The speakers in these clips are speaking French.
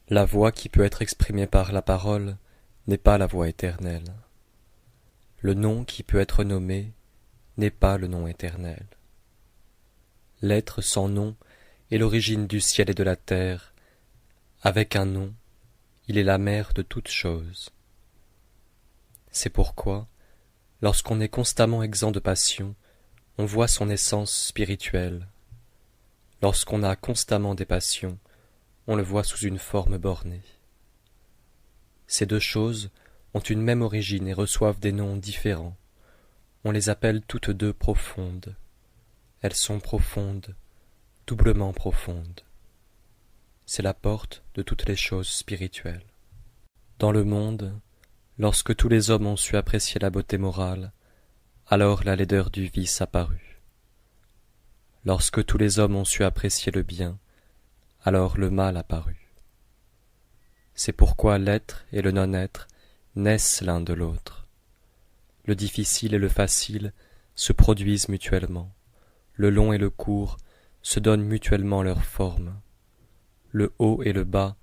La voix qui peut être exprimée par la parole n'est pas la voix éternelle. Le nom qui peut être nommé n'est pas le nom éternel. L'être sans nom est l'origine du ciel et de la terre. Avec un nom, il est la mère de toutes choses. C'est pourquoi, lorsqu'on est constamment exempt de passion, on voit son essence spirituelle. Lorsqu'on a constamment des passions, on le voit sous une forme bornée. Ces deux choses ont une même origine et reçoivent des noms différents. On les appelle toutes deux profondes. Elles sont profondes, doublement profondes. C'est la porte de toutes les choses spirituelles. Dans le monde, lorsque tous les hommes ont su apprécier la beauté morale, alors la laideur du vice apparut. Lorsque tous les hommes ont su apprécier le bien, alors le mal apparut. C'est pourquoi l'être et le non-être naissent l'un de l'autre. Le difficile et le facile se produisent mutuellement. Le long et le court se donnent mutuellement leur forme. Le haut et le bas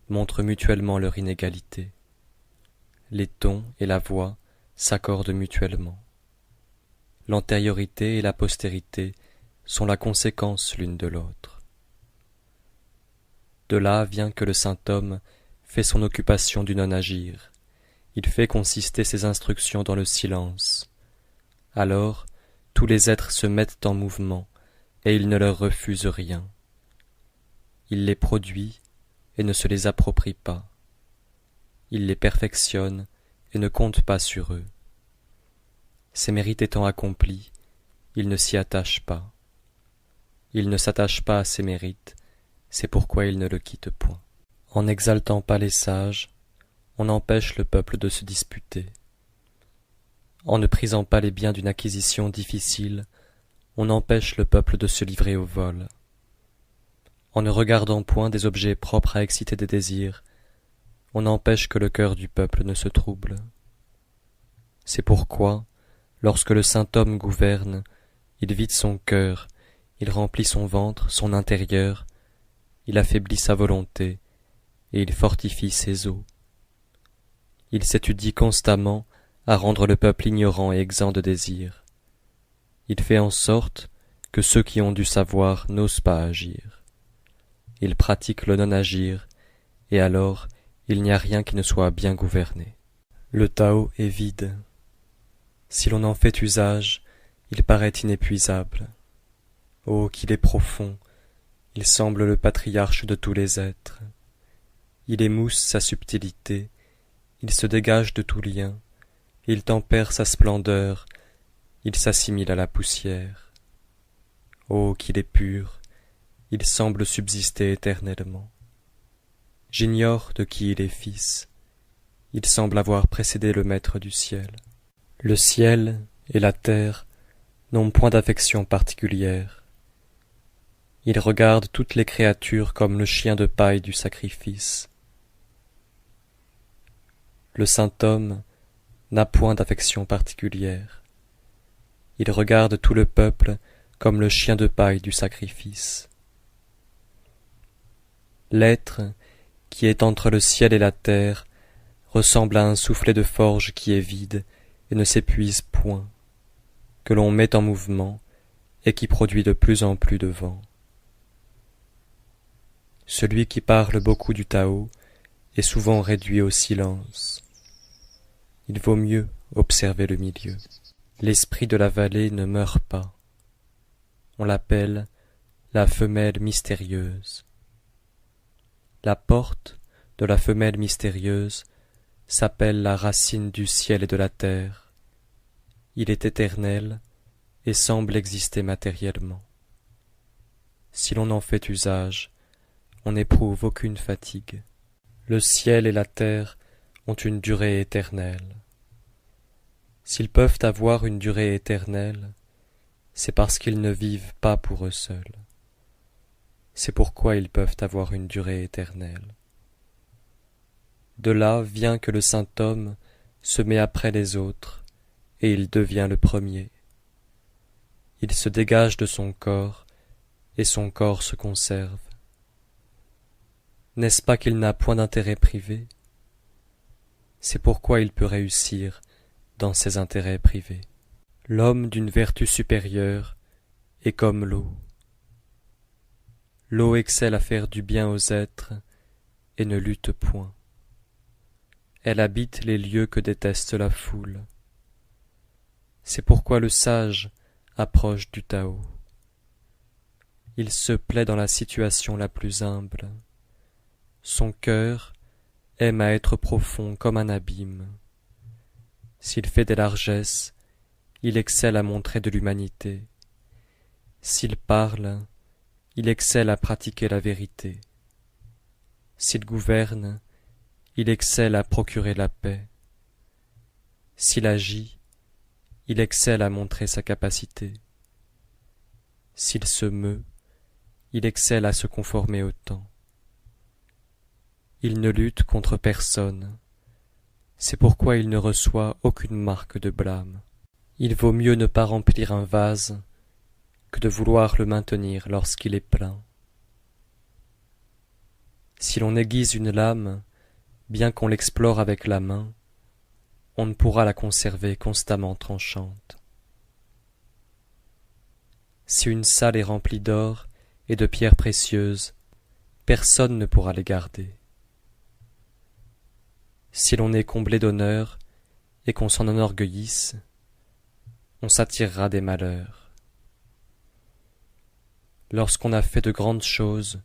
montrent mutuellement leur inégalité. Les tons et la voix s'accordent mutuellement. L'antériorité et la postérité sont la conséquence l'une de l'autre. De là vient que le saint homme fait son occupation du non-agir. Il fait consister ses instructions dans le silence. Alors, tous les êtres se mettent en mouvement, et il ne leur refuse rien. Il les produit et ne se les approprie pas. Il les perfectionne et ne compte pas sur eux. Ses mérites étant accomplis, il ne s'y attache pas. Il ne s'attache pas à ses mérites, c'est pourquoi il ne le quitte point. En n'exaltant pas les sages, on empêche le peuple de se disputer. En ne prisant pas les biens d'une acquisition difficile, on empêche le peuple de se livrer au vol. En ne regardant point des objets propres à exciter des désirs, on empêche que le cœur du peuple ne se trouble. C'est pourquoi, lorsque le saint homme gouverne, il vide son cœur, il remplit son ventre, son intérieur, il affaiblit sa volonté, et il fortifie ses os. Il s'étudie constamment à rendre le peuple ignorant et exempt de désir. Il fait en sorte que ceux qui ont du savoir n'osent pas agir. Il pratique le non-agir, et alors il n'y a rien qui ne soit bien gouverné. Le Tao est vide. Si l'on en fait usage, il paraît inépuisable. Oh, qu'il est profond! Il semble le patriarche de tous les êtres. Il émousse sa subtilité, il se dégage de tout lien, il tempère sa splendeur, il s'assimile à la poussière. Oh, qu'il est pur, il semble subsister éternellement. J'ignore de qui il est fils, il semble avoir précédé le maître du ciel. Le ciel et la terre n'ont point d'affection particulière. Il regarde toutes les créatures comme le chien de paille du sacrifice. Le saint homme n'a point d'affection particulière. Il regarde tout le peuple comme le chien de paille du sacrifice. L'être, qui est entre le ciel et la terre, ressemble à un soufflet de forge qui est vide et ne s'épuise point, que l'on met en mouvement et qui produit de plus en plus de vent. Celui qui parle beaucoup du Tao est souvent réduit au silence. Il vaut mieux observer le milieu. L'esprit de la vallée ne meurt pas. On l'appelle la femelle mystérieuse. La porte de la femelle mystérieuse s'appelle la racine du ciel et de la terre. Il est éternel et semble exister matériellement. Si l'on en fait usage, on n'éprouve aucune fatigue. Le ciel et la terre ont une durée éternelle. S'ils peuvent avoir une durée éternelle, c'est parce qu'ils ne vivent pas pour eux seuls. C'est pourquoi ils peuvent avoir une durée éternelle. De là vient que le saint homme se met après les autres, et il devient le premier. Il se dégage de son corps, et son corps se conserve. N'est-ce pas qu'il n'a point d'intérêt privé? C'est pourquoi il peut réussir dans ses intérêts privés. L'homme d'une vertu supérieure est comme l'eau. L'eau excelle à faire du bien aux êtres et ne lutte point. Elle habite les lieux que déteste la foule. C'est pourquoi le sage approche du Tao. Il se plaît dans la situation la plus humble. Son cœur aime à être profond comme un abîme. S'il fait des largesses, il excelle à montrer de l'humanité. S'il parle, il excelle à pratiquer la vérité. S'il gouverne, il excelle à procurer la paix. S'il agit, il excelle à montrer sa capacité. S'il se meut, il excelle à se conformer au temps. Il ne lutte contre personne. C'est pourquoi il ne reçoit aucune marque de blâme. Il vaut mieux ne pas remplir un vase que de vouloir le maintenir lorsqu'il est plein. Si l'on aiguise une lame, bien qu'on l'explore avec la main, on ne pourra la conserver constamment tranchante. Si une salle est remplie d'or et de pierres précieuses, personne ne pourra les garder. Si l'on est comblé d'honneur et qu'on s'en enorgueillisse, on s'attirera des malheurs. Lorsqu'on a fait de grandes choses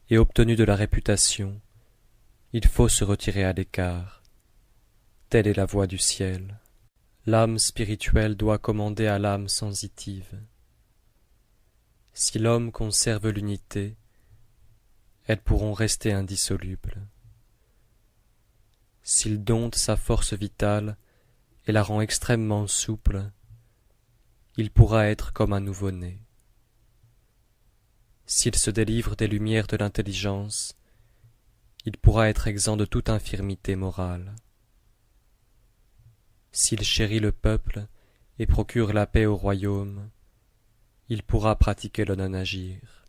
et obtenu de la réputation, il faut se retirer à l'écart. Telle est la voie du ciel. L'âme spirituelle doit commander à l'âme sensitive. Si l'homme conserve l'unité, elles pourront rester indissolubles. S'il dompte sa force vitale et la rend extrêmement souple, il pourra être comme un nouveau-né. S'il se délivre des lumières de l'intelligence, il pourra être exempt de toute infirmité morale. S'il chérit le peuple et procure la paix au royaume, il pourra pratiquer le non-agir.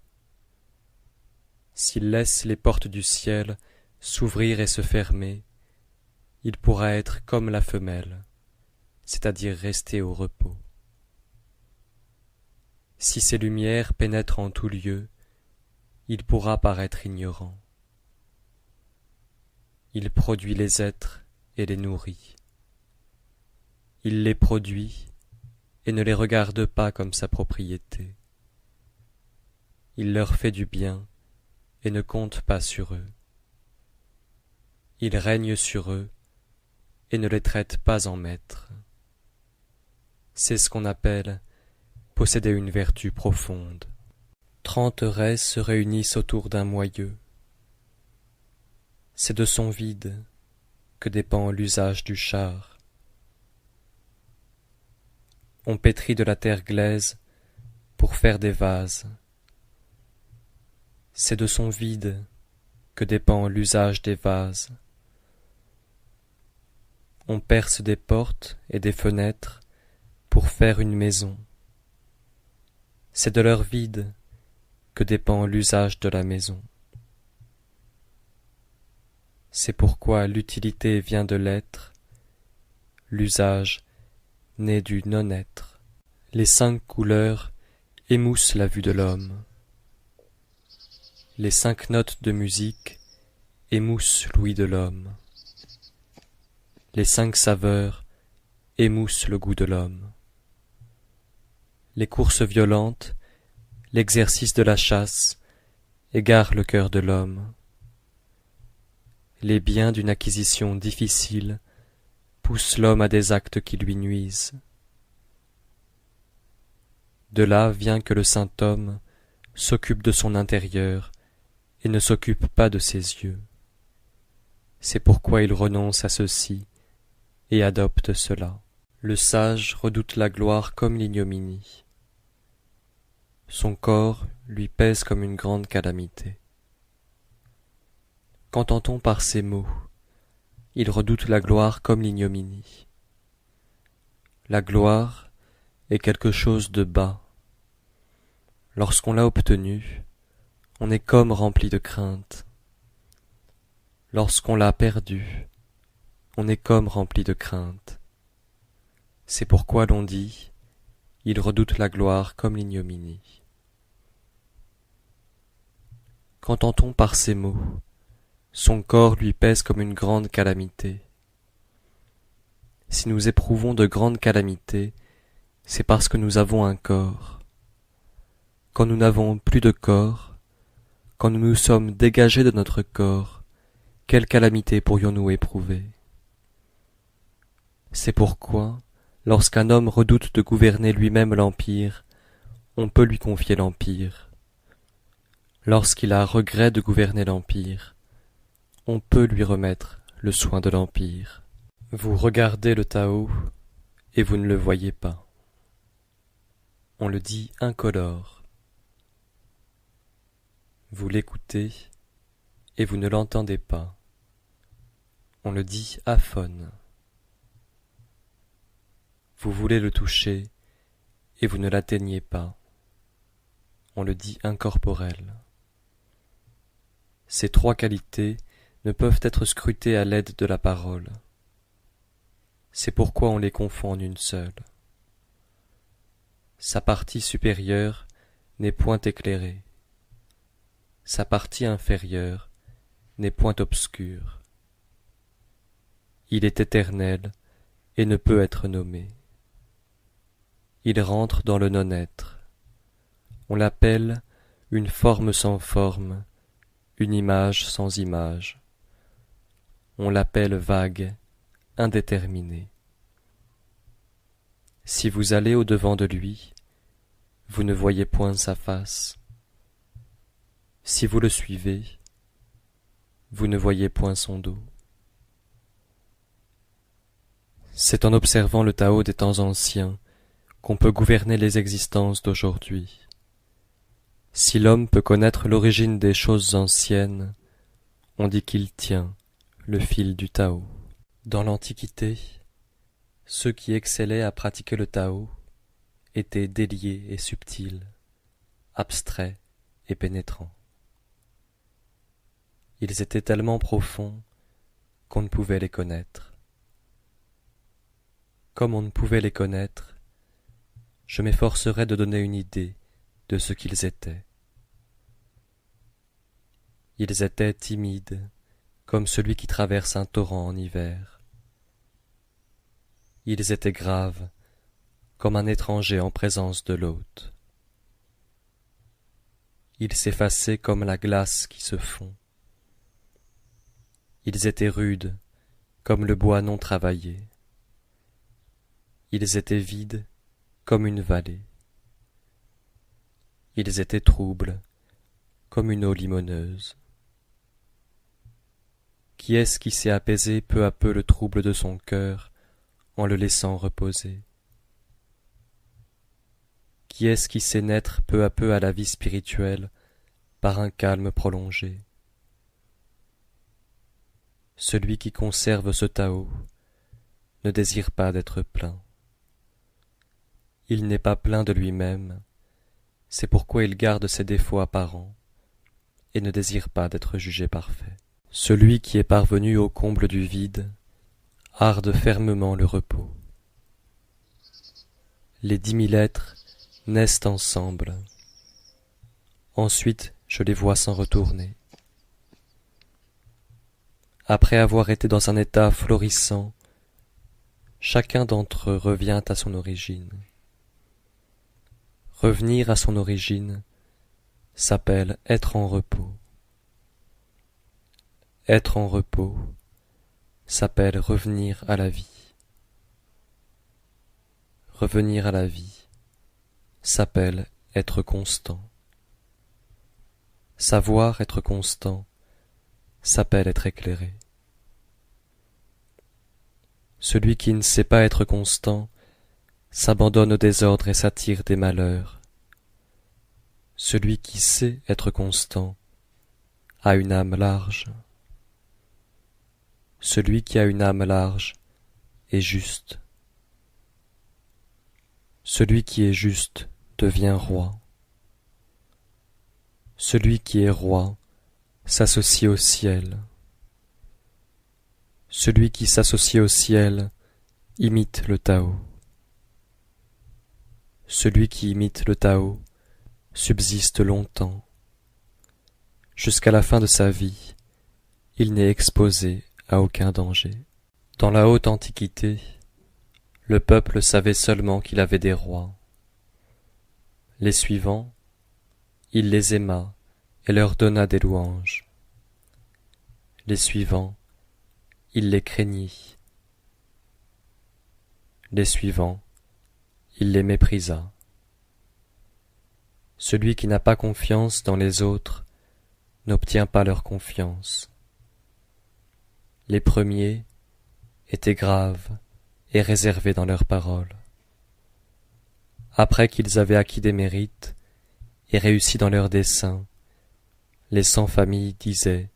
S'il laisse les portes du ciel s'ouvrir et se fermer, il pourra être comme la femelle, c'est-à-dire rester au repos. Si ces lumières pénètrent en tout lieu, il pourra paraître ignorant. Il produit les êtres et les nourrit. Il les produit et ne les regarde pas comme sa propriété. Il leur fait du bien et ne compte pas sur eux. Il règne sur eux et ne les traite pas en maîtres. C'est ce qu'on appelle posséder une vertu profonde. 30 raies se réunissent autour d'un moyeu. C'est de son vide que dépend l'usage du char. On pétrit de la terre glaise pour faire des vases. C'est de son vide que dépend l'usage des vases. On perce des portes et des fenêtres pour faire une maison. C'est de leur vide que dépend l'usage de la maison. C'est pourquoi l'utilité vient de l'être, l'usage naît du non-être. Les 5 couleurs émoussent la vue de l'homme. Les 5 notes de musique émoussent l'ouïe de l'homme. Les 5 saveurs émoussent le goût de l'homme. Les courses violentes, l'exercice de la chasse égarent le cœur de l'homme. Les biens d'une acquisition difficile poussent l'homme à des actes qui lui nuisent. De là vient que le saint homme s'occupe de son intérieur et ne s'occupe pas de ses yeux. C'est pourquoi il renonce à ceci et adopte cela. Le sage redoute la gloire comme l'ignominie. Son corps lui pèse comme une grande calamité. Qu'entend-on par ces mots? Il redoute la gloire comme l'ignominie. La gloire est quelque chose de bas. Lorsqu'on l'a obtenue, on est comme rempli de crainte. Lorsqu'on l'a perdu, on est comme rempli de crainte. C'est pourquoi l'on dit, il redoute la gloire comme l'ignominie. Qu'entend-on par ces mots? Son corps lui pèse comme une grande calamité. Si nous éprouvons de grandes calamités, c'est parce que nous avons un corps. Quand nous n'avons plus de corps, quand nous nous sommes dégagés de notre corps, quelle calamité pourrions-nous éprouver? C'est pourquoi, lorsqu'un homme redoute de gouverner lui-même l'empire, on peut lui confier l'empire. Lorsqu'il a regret de gouverner l'empire, on peut lui remettre le soin de l'empire. Vous regardez le Tao et vous ne le voyez pas. On le dit incolore. Vous l'écoutez et vous ne l'entendez pas. On le dit aphone. Vous voulez le toucher et vous ne l'atteignez pas. On le dit incorporel. Ces trois qualités ne peuvent être scrutées à l'aide de la parole. C'est pourquoi on les confond en une seule. Sa partie supérieure n'est point éclairée. Sa partie inférieure n'est point obscure. Il est éternel et ne peut être nommé. Il rentre dans le non-être. On l'appelle une forme sans forme, une image sans image. On l'appelle vague, indéterminé. Si vous allez au-devant de lui, vous ne voyez point sa face. Si vous le suivez, vous ne voyez point son dos. C'est en observant le Tao des temps anciens qu'on peut gouverner les existences d'aujourd'hui. Si l'homme peut connaître l'origine des choses anciennes, on dit qu'il tient le fil du Tao. Dans l'Antiquité, ceux qui excellaient à pratiquer le Tao étaient déliés et subtils, abstraits et pénétrants. Ils étaient tellement profonds qu'on ne pouvait les connaître. Comme on ne pouvait les connaître, je m'efforcerai de donner une idée de ce qu'ils étaient. Ils étaient timides, comme celui qui traverse un torrent en hiver. Ils étaient graves, comme un étranger en présence de l'hôte. Ils s'effaçaient comme la glace qui se fond. Ils étaient rudes, comme le bois non travaillé. Ils étaient vides, comme une vallée. Ils étaient troubles, comme une eau limoneuse. Qui est-ce qui sait apaiser peu à peu le trouble de son cœur en le laissant reposer? Qui est-ce qui sait naître peu à peu à la vie spirituelle par un calme prolongé? Celui qui conserve ce Tao ne désire pas d'être plein. Il n'est pas plein de lui-même, c'est pourquoi il garde ses défauts apparents et ne désire pas d'être jugé parfait. Celui qui est parvenu au comble du vide harde fermement le repos. Les 10 000 êtres naissent ensemble. Ensuite, je les vois s'en retourner. Après avoir été dans un état florissant, chacun d'entre eux revient à son origine. Revenir à son origine s'appelle être en repos. Être en repos s'appelle revenir à la vie. Revenir à la vie s'appelle être constant. Savoir être constant s'appelle être éclairé. Celui qui ne sait pas être constant s'abandonne au désordre et s'attire des malheurs. Celui qui sait être constant a une âme large. Celui qui a une âme large est juste. Celui qui est juste devient roi. Celui qui est roi s'associe au ciel. Celui qui s'associe au ciel imite le Tao. Celui qui imite le Tao subsiste longtemps. Jusqu'à la fin de sa vie, il n'est exposé à aucun danger. Dans la haute antiquité, le peuple savait seulement qu'il avait des rois. Les suivants, il les aima et leur donna des louanges. Les suivants, il les craignit. Les suivants, il les méprisa. Celui qui n'a pas confiance dans les autres n'obtient pas leur confiance. Les premiers étaient graves et réservés dans leurs paroles. Après qu'ils avaient acquis des mérites et réussi dans leurs desseins, les sans-famille disaient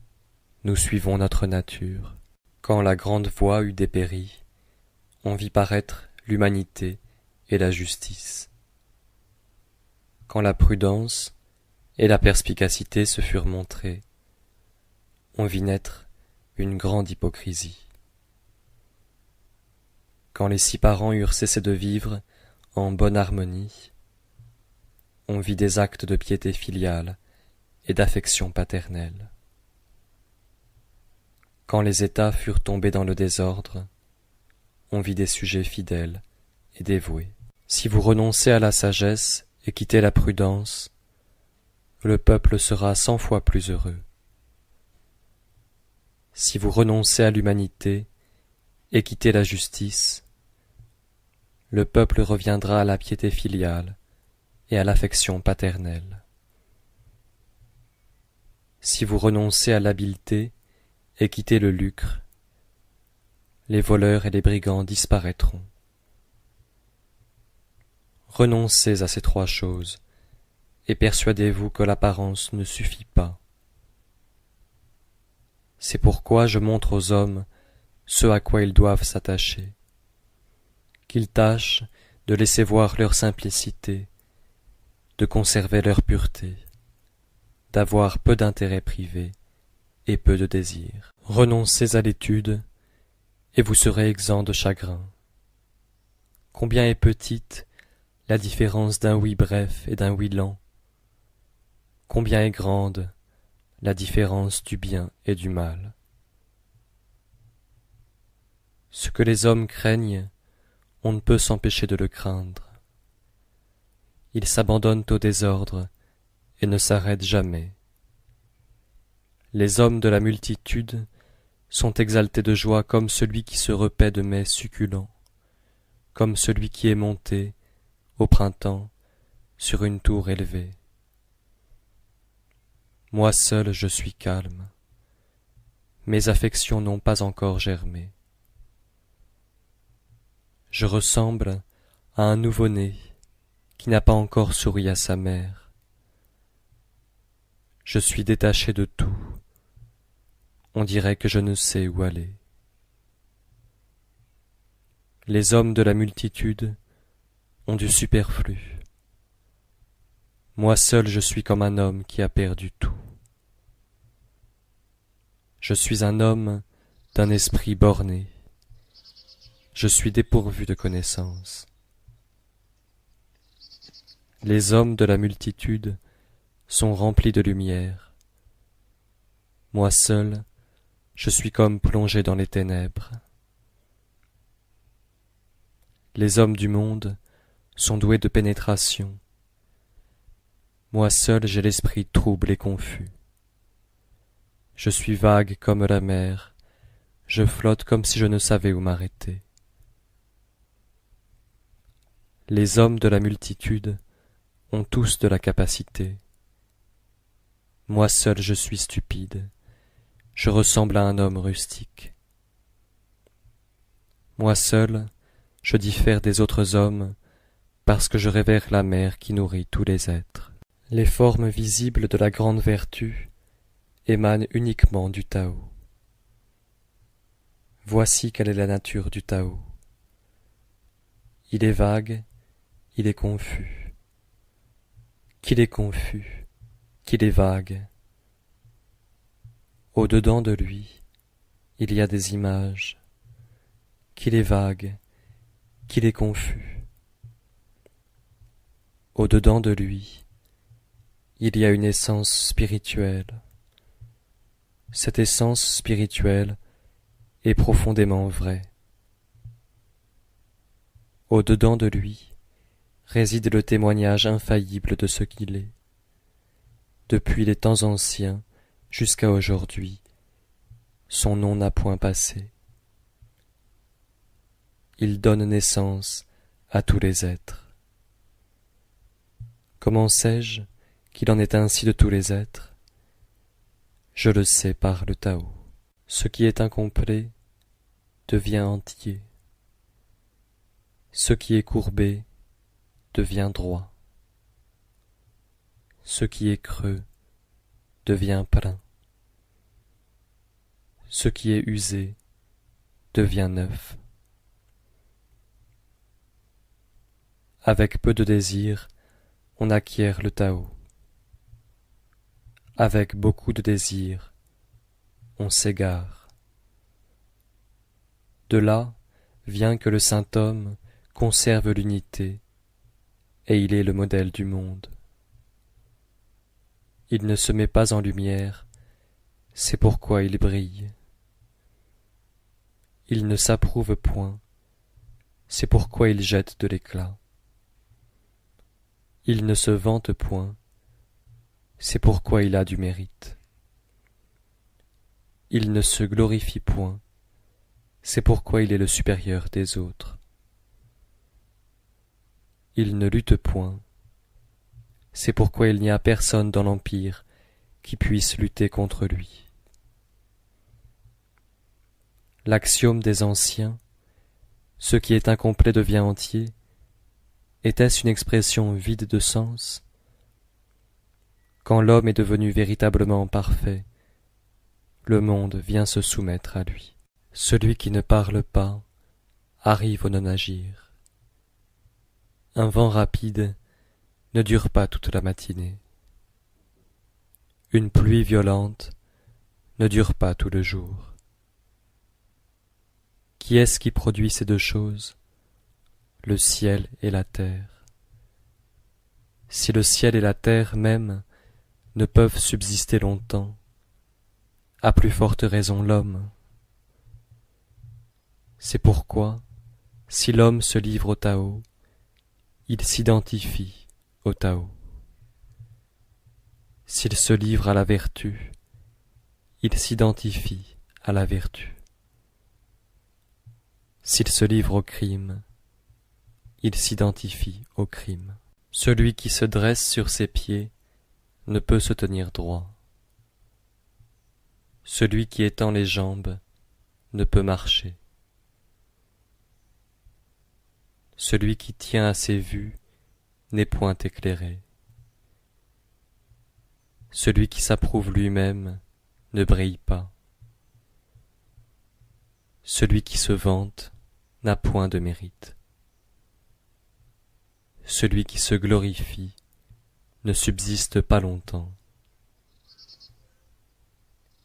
« Nous suivons notre nature ». Quand la grande voie eut dépéri, on vit paraître l'humanité et la justice. Quand la prudence et la perspicacité se furent montrées, on vit naître une grande hypocrisie. Quand les 6 parents eurent cessé de vivre en bonne harmonie, on vit des actes de piété filiale et d'affection paternelle. Quand les États furent tombés dans le désordre, on vit des sujets fidèles et dévoués. Si vous renoncez à la sagesse et quittez la prudence, le peuple sera 100 fois plus heureux. Si vous renoncez à l'humanité et quittez la justice, le peuple reviendra à la piété filiale et à l'affection paternelle. Si vous renoncez à l'habileté et quittez le lucre, les voleurs et les brigands disparaîtront. Renoncez à ces 3 choses et persuadez-vous que l'apparence ne suffit pas. C'est pourquoi je montre aux hommes ce à quoi ils doivent s'attacher, qu'ils tâchent de laisser voir leur simplicité, de conserver leur pureté, d'avoir peu d'intérêts privés et peu de désirs. Renoncez à l'étude et vous serez exempt de chagrin. Combien est petite la différence d'un oui bref et d'un oui lent. Combien est grande la différence du bien et du mal. Ce que les hommes craignent, on ne peut s'empêcher de le craindre. Ils s'abandonnent au désordre et ne s'arrêtent jamais. Les hommes de la multitude sont exaltés de joie comme celui qui se repaît de mets succulents, comme celui qui est monté, au printemps, sur une tour élevée. Moi seul je suis calme, mes affections n'ont pas encore germé. Je ressemble à un nouveau-né qui n'a pas encore souri à sa mère. Je suis détaché de tout, on dirait que je ne sais où aller. Les hommes de la multitude ont du superflu. Moi seul je suis comme un homme qui a perdu tout. Je suis un homme d'un esprit borné. Je suis dépourvu de connaissance. Les hommes de la multitude sont remplis de lumière. Moi seul, je suis comme plongé dans les ténèbres. Les hommes du monde sont doués de pénétration. Moi seul j'ai l'esprit trouble et confus. Je suis vague comme la mer, je flotte comme si je ne savais où m'arrêter. Les hommes de la multitude ont tous de la capacité. Moi seul je suis stupide, je ressemble à un homme rustique. Moi seul, je diffère des autres hommes parce que je révère la mère qui nourrit tous les êtres. Les formes visibles de la grande vertu émanent uniquement du Tao. Voici quelle est la nature du Tao. Il est vague, il est confus. Qu'il est confus, qu'il est vague. Au-dedans de lui, il y a des images, qu'il est vague, qu'il est confus. Au-dedans de lui, il y a une essence spirituelle. Cette essence spirituelle est profondément vraie. Au-dedans de lui réside le témoignage infaillible de ce qu'il est. Depuis les temps anciens jusqu'à aujourd'hui, son nom n'a point passé. Il donne naissance à tous les êtres. Comment sais-je qu'il en est ainsi de tous les êtres? Je le sais par le Tao. Ce qui est incomplet devient entier. Ce qui est courbé devient droit. Ce qui est creux devient plein. Ce qui est usé devient neuf. Avec peu de désir, on acquiert le Tao. Avec beaucoup de désir, on s'égare. De là vient que le saint homme conserve l'unité, et il est le modèle du monde. Il ne se met pas en lumière, c'est pourquoi il brille. Il ne s'approuve point, c'est pourquoi il jette de l'éclat. Il ne se vante point, c'est pourquoi il a du mérite. Il ne se glorifie point, c'est pourquoi il est le supérieur des autres. Il ne lutte point, c'est pourquoi il n'y a personne dans l'Empire qui puisse lutter contre lui. L'axiome des anciens, ce qui est incomplet devient entier, était-ce une expression vide de sens? Quand l'homme est devenu véritablement parfait, le monde vient se soumettre à lui. Celui qui ne parle pas arrive au non-agir. Un vent rapide ne dure pas toute la matinée. Une pluie violente ne dure pas tout le jour. Qui est-ce qui produit ces deux choses? Le ciel et la terre. Si le ciel et la terre même ne peuvent subsister longtemps, à plus forte raison l'homme. C'est pourquoi, si l'homme se livre au Tao, il s'identifie au Tao. S'il se livre à la vertu, il s'identifie à la vertu. S'il se livre au crime, il s'identifie au crime. Celui qui se dresse sur ses pieds ne peut se tenir droit. Celui qui étend les jambes ne peut marcher. Celui qui tient à ses vues n'est point éclairé. Celui qui s'approuve lui-même ne brille pas. Celui qui se vante n'a point de mérite. Celui qui se glorifie ne subsiste pas longtemps.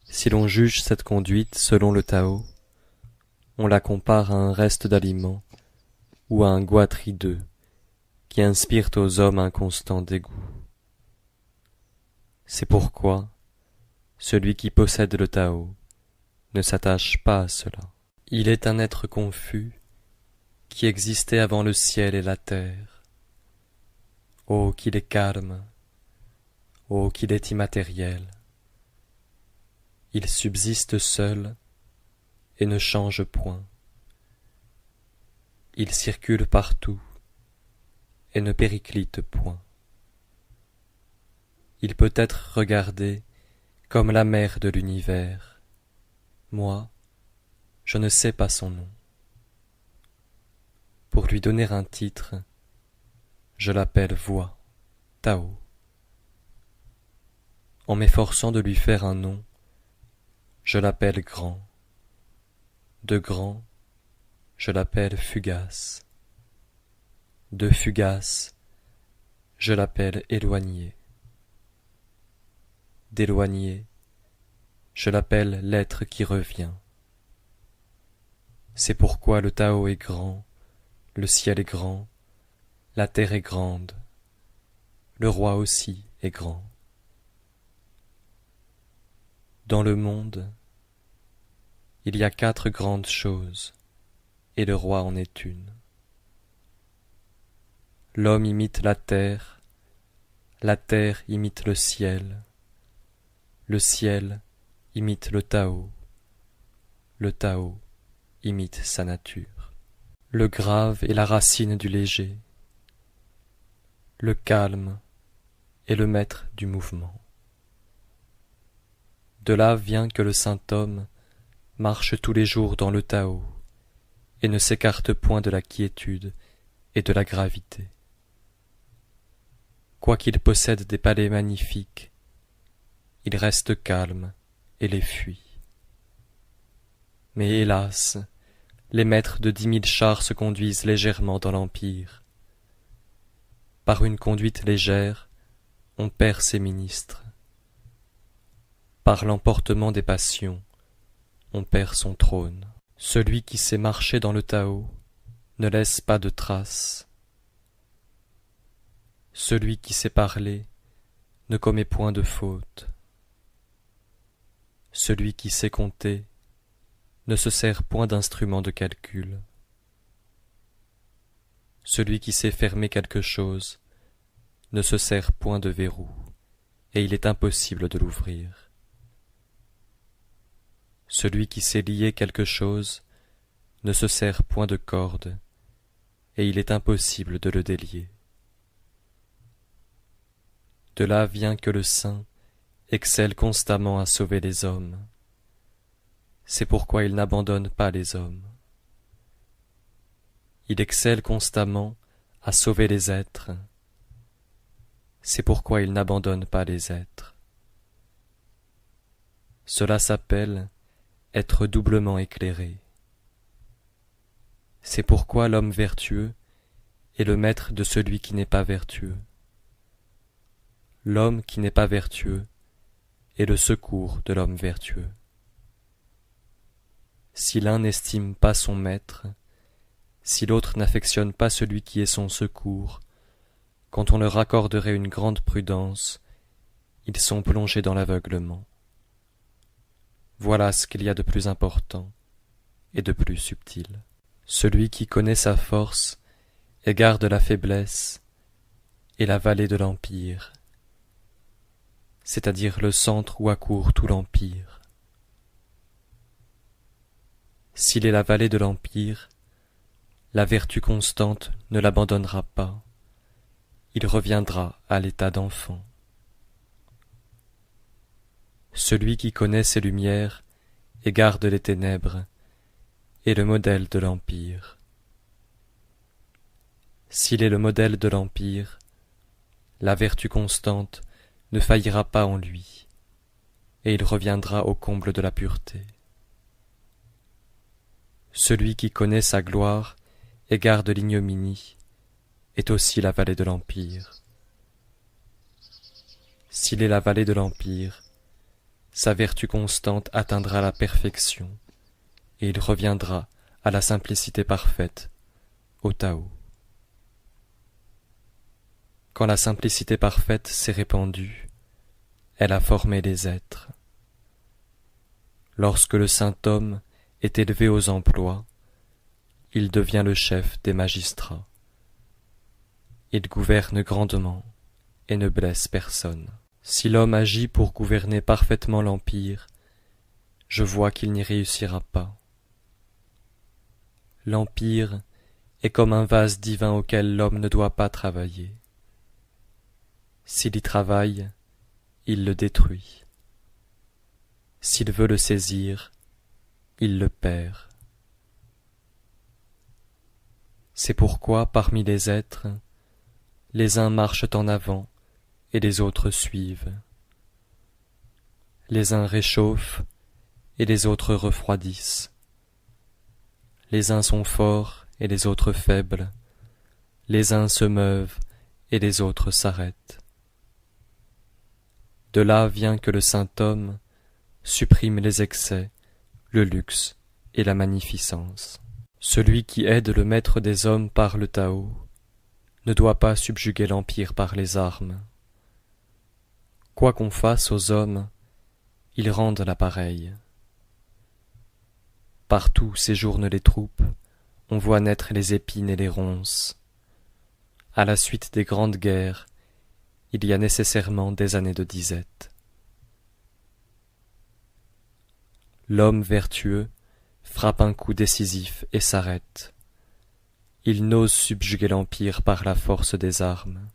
Si l'on juge cette conduite selon le Tao, on la compare à un reste d'aliment ou à un goitre hideux qui inspirent aux hommes un constant dégoût. C'est pourquoi celui qui possède le Tao ne s'attache pas à cela. Il est un être confus qui existait avant le ciel et la terre. Oh, qu'il est calme! Oh, qu'il est immatériel! Il subsiste seul et ne change point. Il circule partout et ne périclite point. Il peut être regardé comme la mère de l'univers. Moi, je ne sais pas son nom. Pour lui donner un titre, je l'appelle Voix, Tao. En m'efforçant de lui faire un nom, je l'appelle Grand. De Grand, je l'appelle Fugace. De Fugace, je l'appelle Éloigné. D'éloigné, je l'appelle l'être qui revient. C'est pourquoi le Tao est grand, le ciel est grand, la terre est grande, le roi aussi est grand. Dans le monde, il y a 4 grandes choses, et le roi en est une. L'homme imite la terre imite le ciel imite le Tao imite sa nature. Le grave est la racine du léger, le calme est le maître du mouvement. De là vient que le saint homme marche tous les jours dans le Tao et ne s'écarte point de la quiétude et de la gravité. Quoiqu'il possède des palais magnifiques, il reste calme et les fuit. Mais hélas, les maîtres de 10 000 chars se conduisent légèrement dans l'empire. Par une conduite légère, on perd ses ministres. Par l'emportement des passions, on perd son trône. Celui qui sait marcher dans le Tao ne laisse pas de traces. Celui qui sait parler ne commet point de faute. Celui qui sait compter ne se sert point d'instrument de calcul. Celui qui sait fermer quelque chose ne se sert point de verrou, et il est impossible de l'ouvrir. Celui qui sait lier quelque chose ne se sert point de corde, et il est impossible de le délier. De là vient que le saint excelle constamment à sauver les hommes. C'est pourquoi il n'abandonne pas les hommes. Il excelle constamment à sauver les êtres. C'est pourquoi il n'abandonne pas les êtres. Cela s'appelle être doublement éclairé. C'est pourquoi l'homme vertueux est le maître de celui qui n'est pas vertueux. L'homme qui n'est pas vertueux est le secours de l'homme vertueux. Si l'un n'estime pas son maître, si l'autre n'affectionne pas celui qui est son secours, quand on leur accorderait une grande prudence, ils sont plongés dans l'aveuglement. Voilà ce qu'il y a de plus important et de plus subtil. Celui qui connaît sa force égare de la faiblesse et la vallée de l'empire, c'est-à-dire le centre où accourt tout l'empire. S'il est la vallée de l'empire, la vertu constante ne l'abandonnera pas, il reviendra à l'état d'enfant. Celui qui connaît ses lumières et garde les ténèbres est le modèle de l'empire. S'il est le modèle de l'empire, la vertu constante ne faillira pas en lui, et il reviendra au comble de la pureté. Celui qui connaît sa gloire et garde l'ignominie est aussi la vallée de l'empire. S'il est la vallée de l'empire, sa vertu constante atteindra la perfection, et il reviendra à la simplicité parfaite, au Tao. Quand la simplicité parfaite s'est répandue, elle a formé les êtres. Lorsque le saint homme est élevé aux emplois, il devient le chef des magistrats. Il gouverne grandement et ne blesse personne. Si l'homme agit pour gouverner parfaitement l'empire, je vois qu'il n'y réussira pas. L'empire est comme un vase divin auquel l'homme ne doit pas travailler. S'il y travaille, il le détruit. S'il veut le saisir, il le perd. C'est pourquoi, parmi les êtres, les uns marchent en avant et les autres suivent. Les uns réchauffent et les autres refroidissent. Les uns sont forts et les autres faibles. Les uns se meuvent et les autres s'arrêtent. De là vient que le saint homme supprime les excès, le luxe et la magnificence. Celui qui aide le maître des hommes par le Tao ne doit pas subjuguer l'empire par les armes. Quoi qu'on fasse aux hommes, ils rendent l'appareil. Partout séjournent les troupes, on voit naître les épines et les ronces. À la suite des grandes guerres, il y a nécessairement des années de disette. L'homme vertueux frappe un coup décisif et s'arrête. Il n'ose subjuguer l'empire par la force des armes.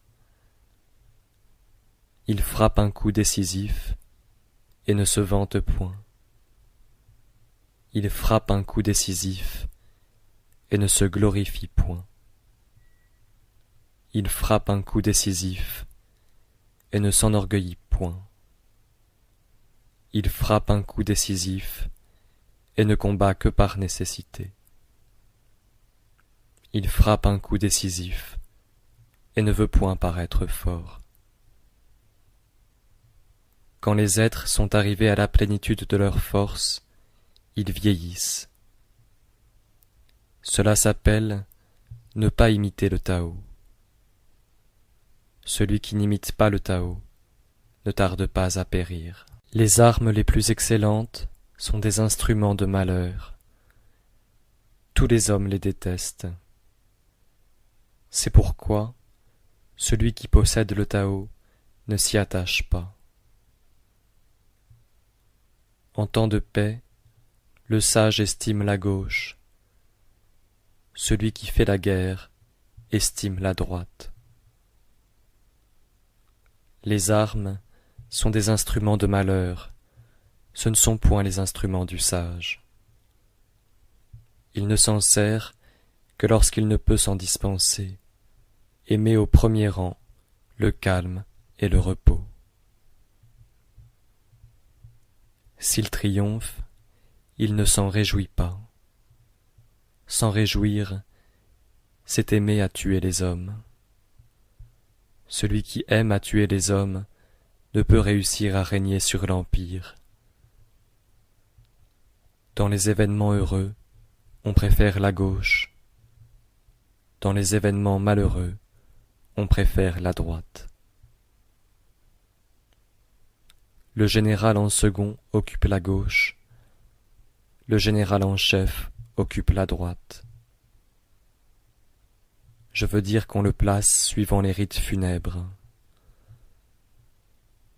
Il frappe un coup décisif et ne se vante point. Il frappe un coup décisif et ne se glorifie point. Il frappe un coup décisif et ne s'enorgueillit point. Il frappe un coup décisif et ne combat que par nécessité. Il frappe un coup décisif et ne veut point paraître fort. Quand les êtres sont arrivés à la plénitude de leur force, ils vieillissent. Cela s'appelle ne pas imiter le Tao. Celui qui n'imite pas le Tao ne tarde pas à périr. Les armes les plus excellentes sont des instruments de malheur. Tous les hommes les détestent. C'est pourquoi celui qui possède le Tao ne s'y attache pas. En temps de paix, le sage estime la gauche. Celui qui fait la guerre estime la droite. Les armes sont des instruments de malheur, ce ne sont point les instruments du sage. Il ne s'en sert que lorsqu'il ne peut s'en dispenser, et met au premier rang le calme et le repos. S'il triomphe, il ne s'en réjouit pas. S'en réjouir, c'est aimer à tuer les hommes. Celui qui aime à tuer les hommes ne peut réussir à régner sur l'empire. Dans les événements heureux, on préfère la gauche. Dans les événements malheureux, on préfère la droite. Le général en second occupe la gauche. Le général en chef occupe la droite. Je veux dire qu'on le place suivant les rites funèbres.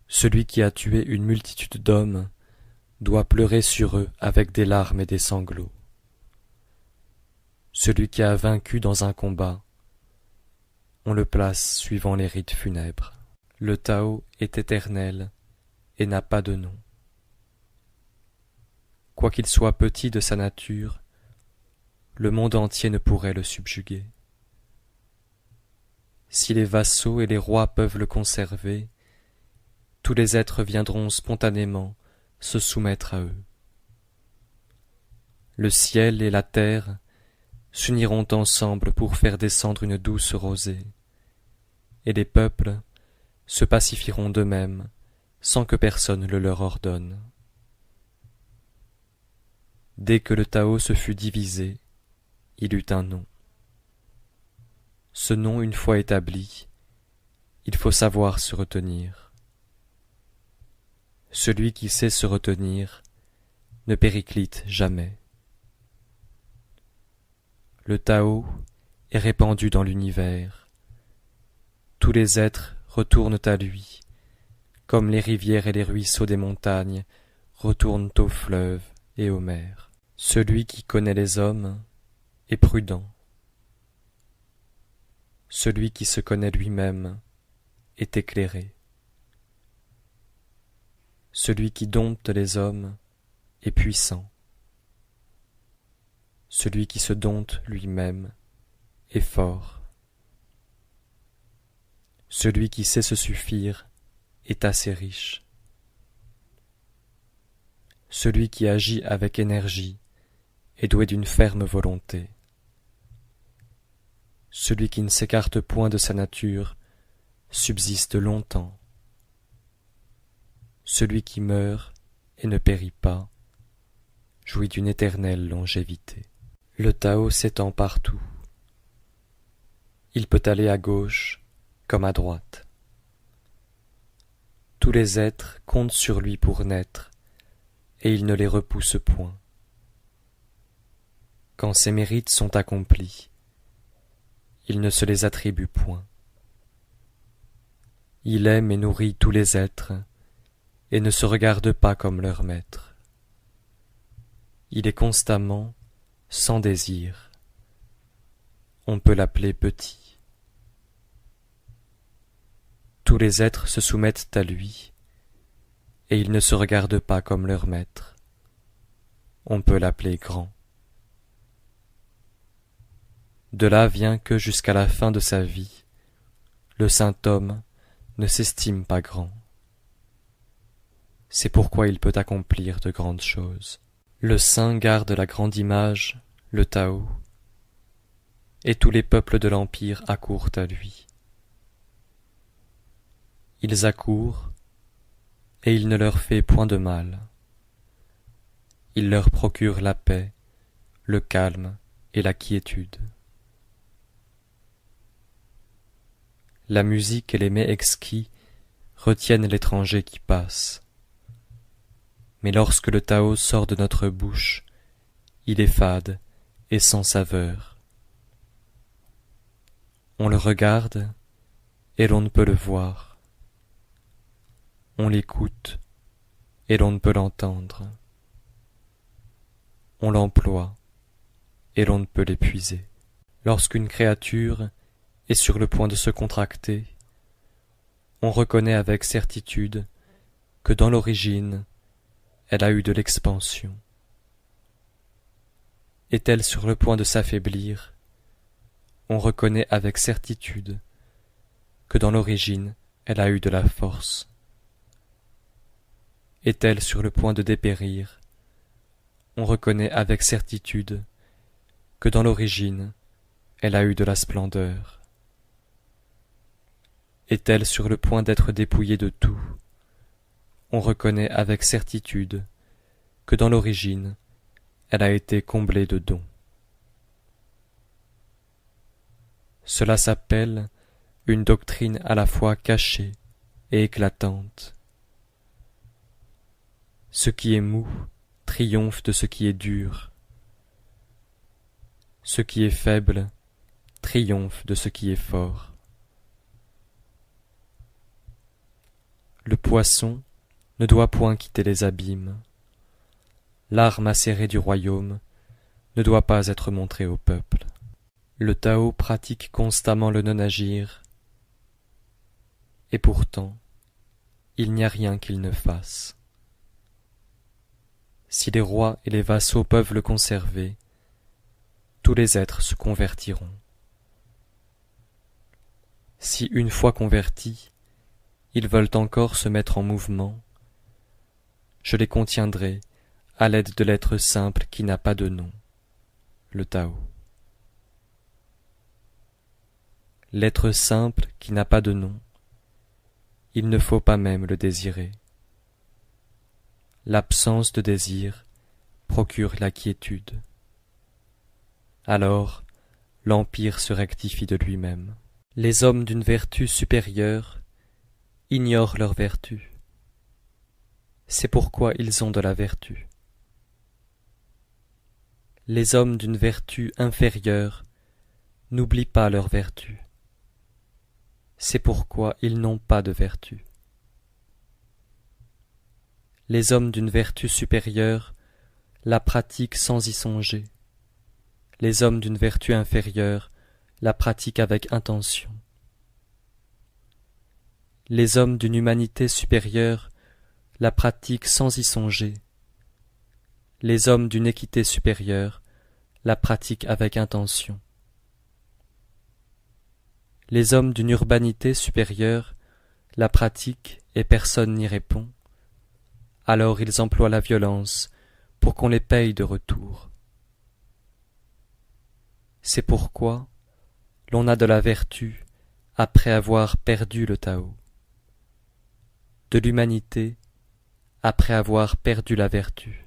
Celui qui a tué une multitude d'hommes doit pleurer sur eux avec des larmes et des sanglots. Celui qui a vaincu dans un combat, on le place suivant les rites funèbres. Le Tao est éternel et n'a pas de nom. Quoiqu'il soit petit de sa nature, le monde entier ne pourrait le subjuguer. Si les vassaux et les rois peuvent le conserver, tous les êtres viendront spontanément se soumettre à eux. Le ciel et la terre s'uniront ensemble pour faire descendre une douce rosée, et les peuples se pacifieront d'eux-mêmes sans que personne le leur ordonne. Dès que le Tao se fut divisé, il eut un nom. Ce nom, une fois établi, il faut savoir se retenir. Celui qui sait se retenir ne périclite jamais. Le Tao est répandu dans l'univers. Tous les êtres retournent à lui, comme les rivières et les ruisseaux des montagnes retournent aux fleuves et aux mers. Celui qui connaît les hommes est prudent. Celui qui se connaît lui-même est éclairé. Celui qui dompte les hommes est puissant. Celui qui se dompte lui-même est fort. Celui qui sait se suffire est assez riche. Celui qui agit avec énergie est doué d'une ferme volonté. Celui qui ne s'écarte point de sa nature subsiste longtemps. Celui qui meurt et ne périt pas jouit d'une éternelle longévité. Le Tao s'étend partout. Il peut aller à gauche comme à droite. Tous les êtres comptent sur lui pour naître, et il ne les repousse point. Quand ses mérites sont accomplis, il ne se les attribue point. Il aime et nourrit tous les êtres, et ne se regarde pas comme leur maître. Il est constamment sans désir. On peut l'appeler petit. Tous les êtres se soumettent à lui, et il ne se regarde pas comme leur maître. On peut l'appeler grand. De là vient que jusqu'à la fin de sa vie, le saint homme ne s'estime pas grand. C'est pourquoi il peut accomplir de grandes choses. Le saint garde la grande image, le Tao, et tous les peuples de l'Empire accourent à lui. Ils accourent, et il ne leur fait point de mal. Il leur procure la paix, le calme et la quiétude. La musique et les mets exquis retiennent l'étranger qui passe. Mais lorsque le Tao sort de notre bouche, il est fade et sans saveur. On le regarde et l'on ne peut le voir. On l'écoute et l'on ne peut l'entendre. On l'emploie et l'on ne peut l'épuiser. Lorsqu'une créature est sur le point de se contracter, on reconnaît avec certitude que dans l'origine, elle a eu de l'expansion. Est-elle sur le point de s'affaiblir, on reconnaît avec certitude que dans l'origine, elle a eu de la force. Est-elle sur le point de dépérir, on reconnaît avec certitude que dans l'origine, elle a eu de la splendeur. Est-elle sur le point d'être dépouillée de tout, on reconnaît avec certitude que dans l'origine, elle a été comblée de dons. Cela s'appelle une doctrine à la fois cachée et éclatante. Ce qui est mou triomphe de ce qui est dur. Ce qui est faible triomphe de ce qui est fort. Le poisson ne doit point quitter les abîmes. L'art macéré du royaume ne doit pas être montré au peuple. Le Tao pratique constamment le non-agir, et pourtant, il n'y a rien qu'il ne fasse. Si les rois et les vassaux peuvent le conserver, tous les êtres se convertiront. Si une fois convertis, ils veulent encore se mettre en mouvement, je les contiendrai à l'aide de l'être simple qui n'a pas de nom, le Tao. L'être simple qui n'a pas de nom, il ne faut pas même le désirer. L'absence de désir procure la quiétude. Alors, l'empire se rectifie de lui-même. Les hommes d'une vertu supérieure ignorent leur vertu. C'est pourquoi ils ont de la vertu. Les hommes d'une vertu inférieure n'oublient pas leur vertu. C'est pourquoi ils n'ont pas de vertu. Les hommes d'une vertu supérieure la pratiquent sans y songer. Les hommes d'une vertu inférieure la pratiquent avec intention. Les hommes d'une humanité supérieure la pratiquent sans y songer. Les hommes d'une équité supérieure la pratiquent avec intention. Les hommes d'une urbanité supérieure la pratiquent et personne n'y répond. Alors ils emploient la violence pour qu'on les paye de retour. C'est pourquoi l'on a de la vertu après avoir perdu le Tao, de l'humanité après avoir perdu la vertu,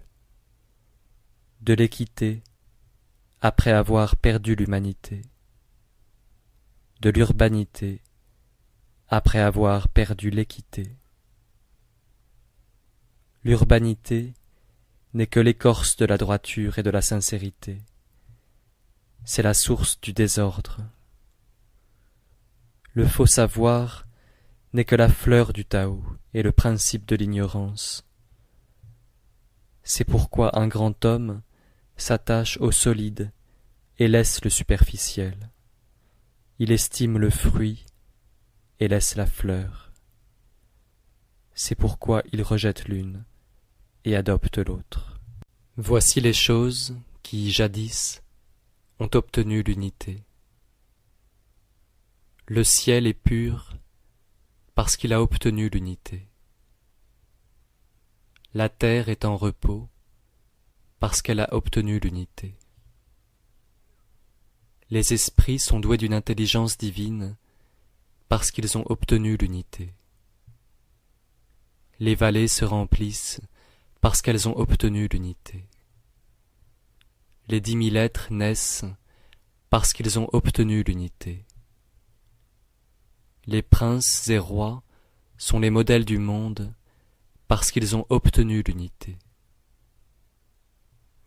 de l'équité après avoir perdu l'humanité, de l'urbanité après avoir perdu l'équité. L'urbanité n'est que l'écorce de la droiture et de la sincérité. C'est la source du désordre. Le faux savoir n'est que la fleur du Tao et le principe de l'ignorance. C'est pourquoi un grand homme s'attache au solide et laisse le superficiel. Il estime le fruit et laisse la fleur. C'est pourquoi il rejette l'une et adopte l'autre. Voici les choses qui, jadis, ont obtenu l'unité. Le ciel est pur parce qu'il a obtenu l'unité. La terre est en repos parce qu'elle a obtenu l'unité. Les esprits sont doués d'une intelligence divine parce qu'ils ont obtenu l'unité. Les vallées se remplissent parce qu'elles ont obtenu l'unité. Les 10 000 êtres naissent parce qu'ils ont obtenu l'unité. Les princes et rois sont les modèles du monde parce qu'ils ont obtenu l'unité.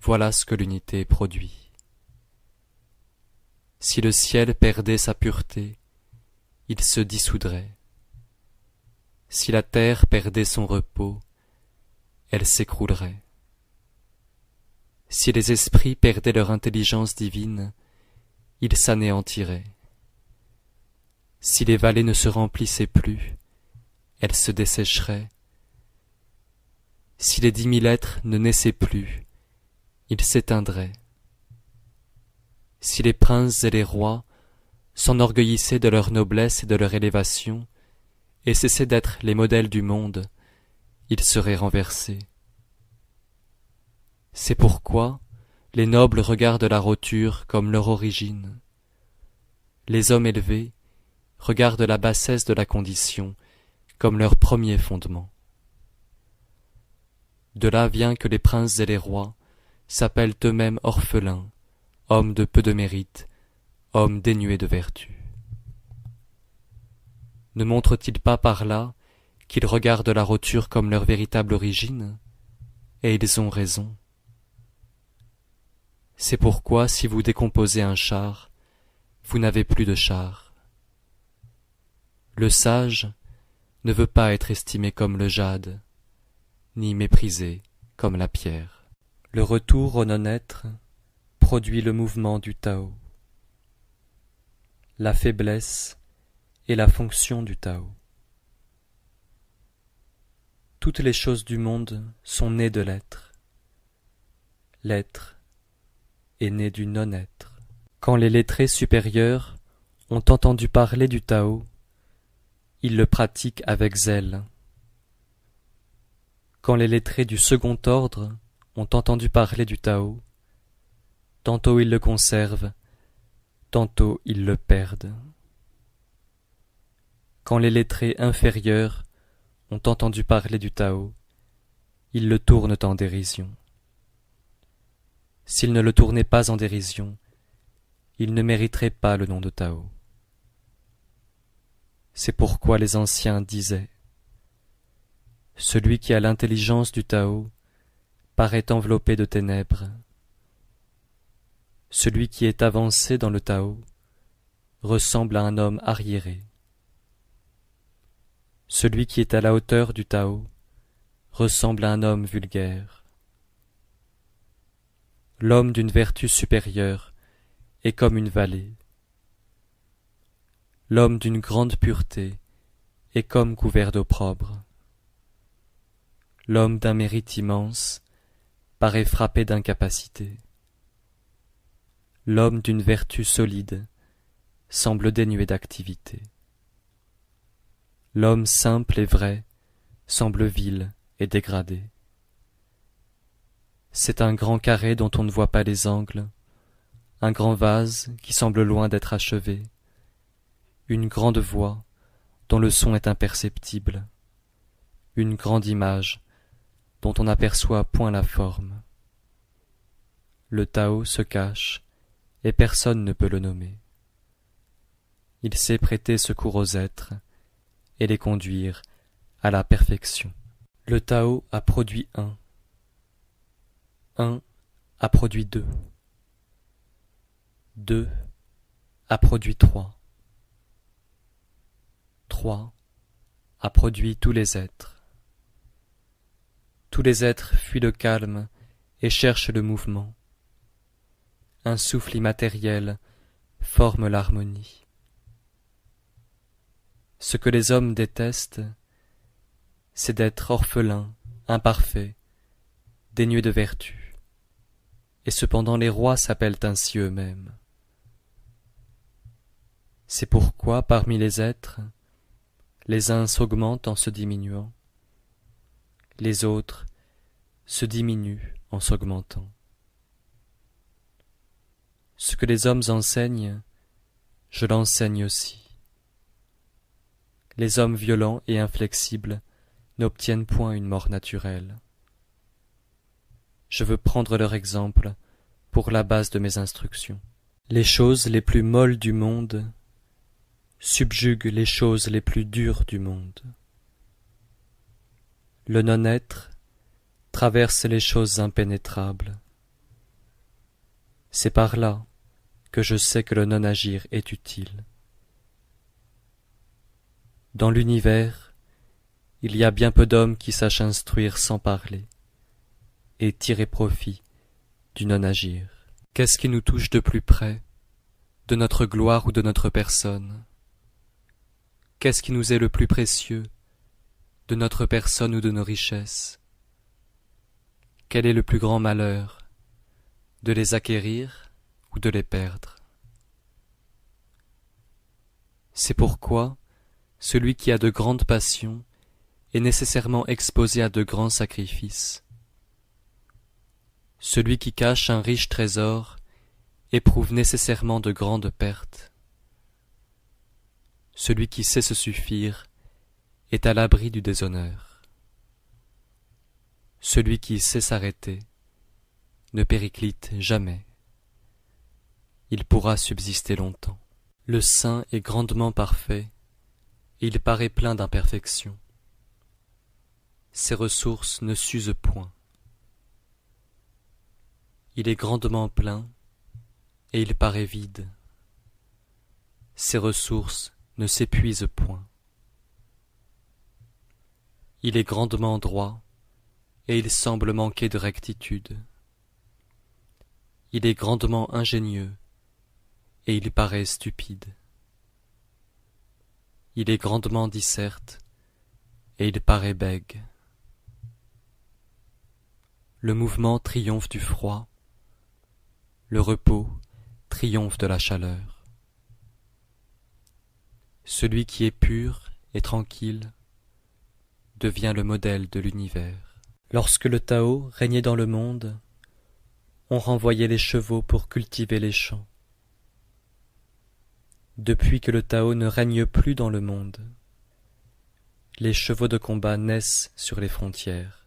Voilà ce que l'unité produit. Si le ciel perdait sa pureté, il se dissoudrait. Si la terre perdait son repos, elle s'écroulerait. Si les esprits perdaient leur intelligence divine, ils s'anéantiraient. Si les vallées ne se remplissaient plus, elles se dessécheraient. Si les 10 000 êtres ne naissaient plus, ils s'éteindraient. Si les princes et les rois s'enorgueillissaient de leur noblesse et de leur élévation, et cessaient d'être les modèles du monde, ils seraient renversés. C'est pourquoi les nobles regardent la roture comme leur origine. Les hommes élevés regardent la bassesse de la condition comme leur premier fondement. De là vient que les princes et les rois s'appellent eux-mêmes orphelins, hommes de peu de mérite, hommes dénués de vertu. Ne montrent-ils pas par là qu'ils regardent la roture comme leur véritable origine? Et ils ont raison. C'est pourquoi si vous décomposez un char, vous n'avez plus de char. Le sage ne veut pas être estimé comme le jade, ni méprisé comme la pierre. Le retour au non-être produit le mouvement du Tao. La faiblesse est la fonction du Tao. Toutes les choses du monde sont nées de l'être. L'être est né du non-être. Quand les lettrés supérieurs ont entendu parler du Tao, ils le pratiquent avec zèle. Quand les lettrés du second ordre ont entendu parler du Tao, tantôt ils le conservent, tantôt ils le perdent. Quand les lettrés inférieurs ont entendu parler du Tao, ils le tournent en dérision. S'ils ne le tournaient pas en dérision, ils ne mériteraient pas le nom de Tao. C'est pourquoi les anciens disaient « Celui qui a l'intelligence du Tao paraît enveloppé de ténèbres. Celui qui est avancé dans le Tao ressemble à un homme arriéré. Celui qui est à la hauteur du Tao ressemble à un homme vulgaire. L'homme d'une vertu supérieure est comme une vallée. L'homme d'une grande pureté est comme couvert d'opprobre. L'homme d'un mérite immense paraît frappé d'incapacité. L'homme d'une vertu solide semble dénué d'activité. L'homme simple et vrai semble vil et dégradé. C'est un grand carré dont on ne voit pas les angles, un grand vase qui semble loin d'être achevé, une grande voix dont le son est imperceptible, une grande image dont on n'aperçoit point la forme. Le Tao se cache et personne ne peut le nommer. Il sait prêter secours aux êtres et les conduire à la perfection. Le Tao a produit un. Un a produit deux. Deux a produit trois. Trois a produit tous les êtres. Tous les êtres fuient le calme et cherchent le mouvement. Un souffle immatériel forme l'harmonie. Ce que les hommes détestent, c'est d'être orphelins, imparfaits, dénués de vertu. Et cependant les rois s'appellent ainsi eux-mêmes. C'est pourquoi, parmi les êtres, les uns s'augmentent en se diminuant, les autres se diminuent en s'augmentant. Ce que les hommes enseignent, je l'enseigne aussi. Les hommes violents et inflexibles n'obtiennent point une mort naturelle. Je veux prendre leur exemple pour la base de mes instructions. Les choses les plus molles du monde subjuguent les choses les plus dures du monde. Le non-être traverse les choses impénétrables. C'est par là que je sais que le non-agir est utile. Dans l'univers, il y a bien peu d'hommes qui sachent instruire sans parler et tirer profit du non-agir. Qu'est-ce qui nous touche de plus près, de notre gloire ou de notre personne? Qu'est-ce qui nous est le plus précieux, de notre personne ou de nos richesses? Quel est le plus grand malheur, de les acquérir ou de les perdre? C'est pourquoi celui qui a de grandes passions est nécessairement exposé à de grands sacrifices. Celui qui cache un riche trésor éprouve nécessairement de grandes pertes. Celui qui sait se suffire est à l'abri du déshonneur. Celui qui sait s'arrêter ne périclite jamais. Il pourra subsister longtemps. Le saint est grandement parfait, et il paraît plein d'imperfections. Ses ressources ne s'usent point. Il est grandement plein, et il paraît vide. Ses ressources ne s'épuisent point. Il est grandement droit, et il semble manquer de rectitude. Il est grandement ingénieux, et il paraît stupide. Il est grandement disserte, et il paraît bègue. Le mouvement triomphe du froid, le repos triomphe de la chaleur. Celui qui est pur et tranquille devient le modèle de l'univers. Lorsque le Tao régnait dans le monde, on renvoyait les chevaux pour cultiver les champs. Depuis que le Tao ne règne plus dans le monde, les chevaux de combat naissent sur les frontières.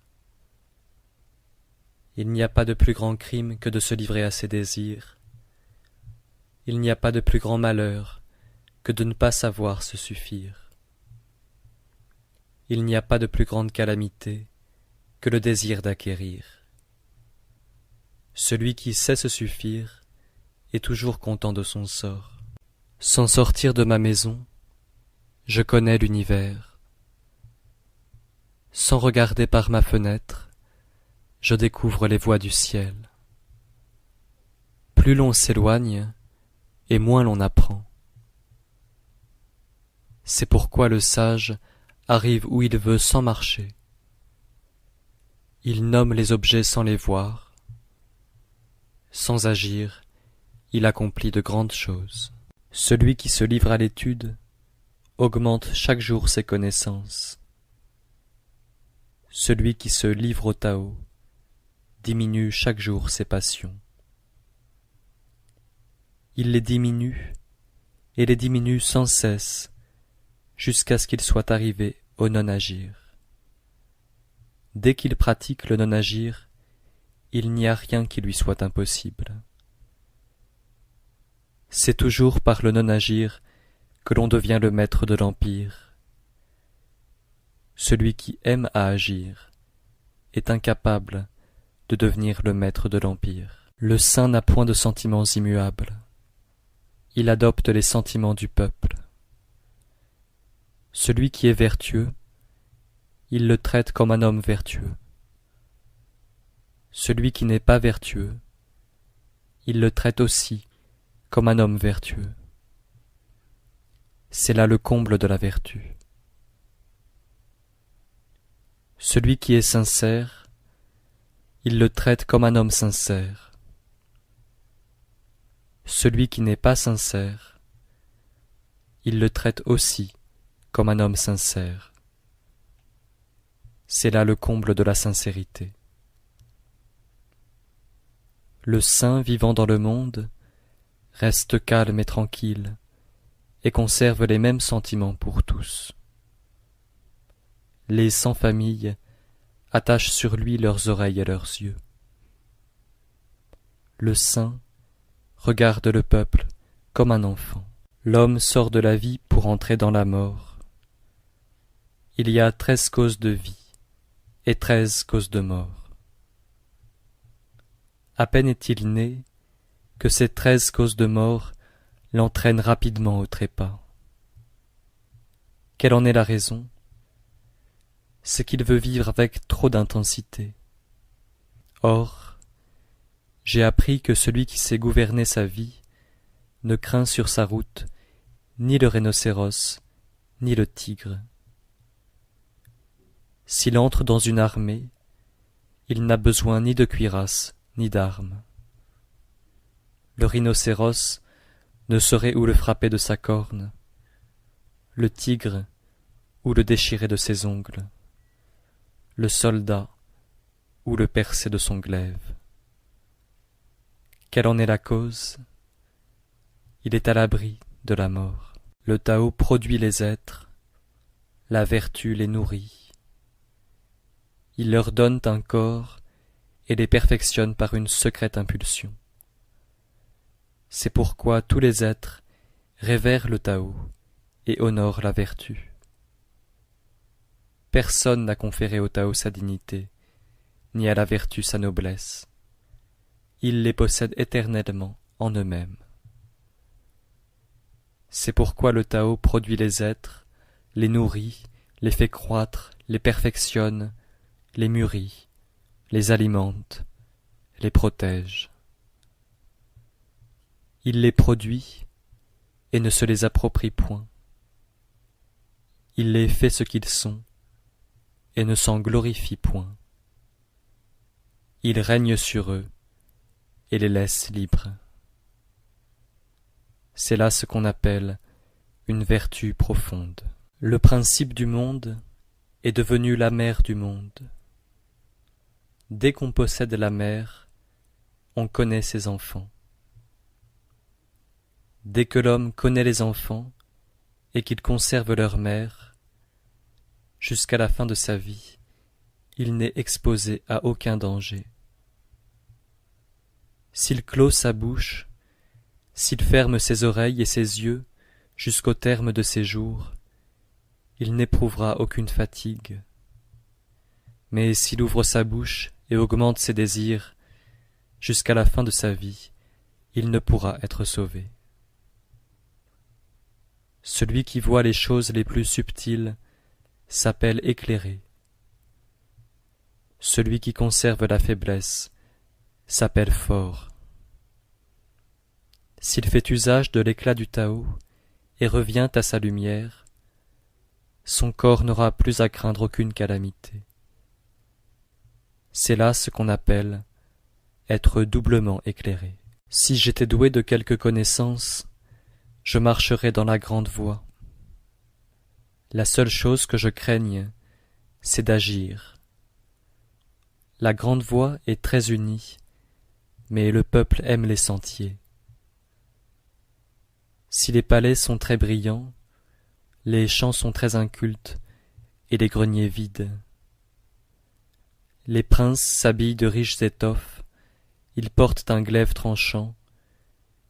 Il n'y a pas de plus grand crime que de se livrer à ses désirs. Il n'y a pas de plus grand malheur que de ne pas savoir se suffire. Il n'y a pas de plus grande calamité que le désir d'acquérir. Celui qui sait se suffire est toujours content de son sort. Sans sortir de ma maison, je connais l'univers. Sans regarder par ma fenêtre, je découvre les voies du ciel. Plus l'on s'éloigne, et moins l'on apprend. C'est pourquoi le sage arrive où il veut sans marcher. Il nomme les objets sans les voir. Sans agir, il accomplit de grandes choses. Celui qui se livre à l'étude augmente chaque jour ses connaissances. Celui qui se livre au Tao diminue chaque jour ses passions. Il les diminue et les diminue sans cesse jusqu'à ce qu'il soit arrivé au non-agir. Dès qu'il pratique le non-agir, il n'y a rien qui lui soit impossible. C'est toujours par le non-agir que l'on devient le maître de l'empire. Celui qui aime à agir est incapable de devenir le maître de l'empire. Le saint n'a point de sentiments immuables. Il adopte les sentiments du peuple. Celui qui est vertueux, il le traite comme un homme vertueux. Celui qui n'est pas vertueux, il le traite aussi comme un homme vertueux. C'est là le comble de la vertu. Celui qui est sincère, il le traite comme un homme sincère. Celui qui n'est pas sincère, il le traite aussi comme un homme sincère. C'est là le comble de la sincérité. Le saint vivant dans le monde reste calme et tranquille et conserve les mêmes sentiments pour tous. Les sans famille attachent sur lui leurs oreilles et leurs yeux. Le saint regarde le peuple comme un enfant. L'homme sort de la vie pour entrer dans la mort. Il y a 13 causes de vie et 13 causes de mort. À peine est-il né que ces 13 causes de mort l'entraînent rapidement au trépas. Quelle en est la raison? C'est qu'il veut vivre avec trop d'intensité. Or, j'ai appris que celui qui sait gouverner sa vie ne craint sur sa route ni le rhinocéros, ni le tigre. S'il entre dans une armée, il n'a besoin ni de cuirasse, ni d'armes. Le rhinocéros ne saurait où le frapper de sa corne, le tigre où le déchirer de ses ongles, le soldat où le percer de son glaive. Quelle en est la cause? Il est à l'abri de la mort. Le Tao produit les êtres, la vertu les nourrit. Il leur donne un corps et les perfectionne par une secrète impulsion. C'est pourquoi tous les êtres révèrent le Tao et honorent la vertu. Personne n'a conféré au Tao sa dignité, ni à la vertu sa noblesse. Ils les possèdent éternellement en eux-mêmes. C'est pourquoi le Tao produit les êtres, les nourrit, les fait croître, les perfectionne, les mûrit, les alimente, les protège. Il les produit et ne se les approprie point. Il les fait ce qu'ils sont et ne s'en glorifie point. Il règne sur eux et les laisse libres. C'est là ce qu'on appelle une vertu profonde. Le principe du monde est devenu la mère du monde. Dès qu'on possède la mère, on connaît ses enfants. Dès que l'homme connaît les enfants et qu'il conserve leur mère, jusqu'à la fin de sa vie, il n'est exposé à aucun danger. S'il clôt sa bouche, s'il ferme ses oreilles et ses yeux jusqu'au terme de ses jours, il n'éprouvera aucune fatigue. Mais s'il ouvre sa bouche et augmente ses désirs, jusqu'à la fin de sa vie, il ne pourra être sauvé. Celui qui voit les choses les plus subtiles s'appelle éclairé. Celui qui conserve la faiblesse s'appelle fort. S'il fait usage de l'éclat du Tao et revient à sa lumière, son corps n'aura plus à craindre aucune calamité. C'est là ce qu'on appelle être doublement éclairé. Si j'étais doué de quelque connaissance, je marcherais dans la grande voie. La seule chose que je craigne, c'est d'agir. La grande voie est très unie, mais le peuple aime les sentiers. Si les palais sont très brillants, les champs sont très incultes et les greniers vides. Les princes s'habillent de riches étoffes, ils portent un glaive tranchant,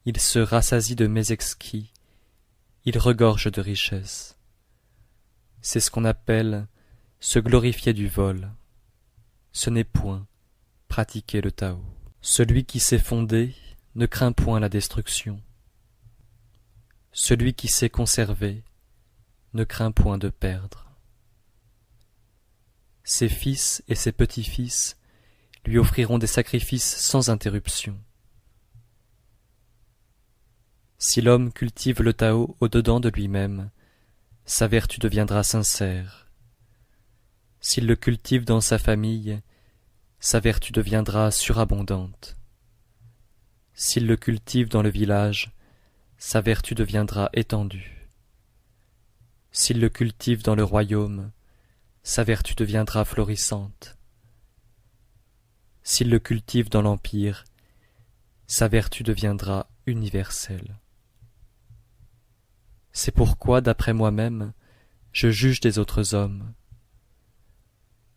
il se rassasie de mets exquis, il regorge de richesses. C'est ce qu'on appelle se glorifier du vol. Ce n'est point pratiquer le Tao. Celui qui sait fonder ne craint point la destruction. Celui qui sait conserver ne craint point de perdre. Ses fils et ses petits-fils lui offriront des sacrifices sans interruption. Si l'homme cultive le Tao au-dedans de lui-même, sa vertu deviendra sincère. S'il le cultive dans sa famille, sa vertu deviendra surabondante. S'il le cultive dans le village, sa vertu deviendra étendue. S'il le cultive dans le royaume, sa vertu deviendra florissante. S'il le cultive dans l'empire, sa vertu deviendra universelle. C'est pourquoi, d'après moi-même, je juge des autres hommes.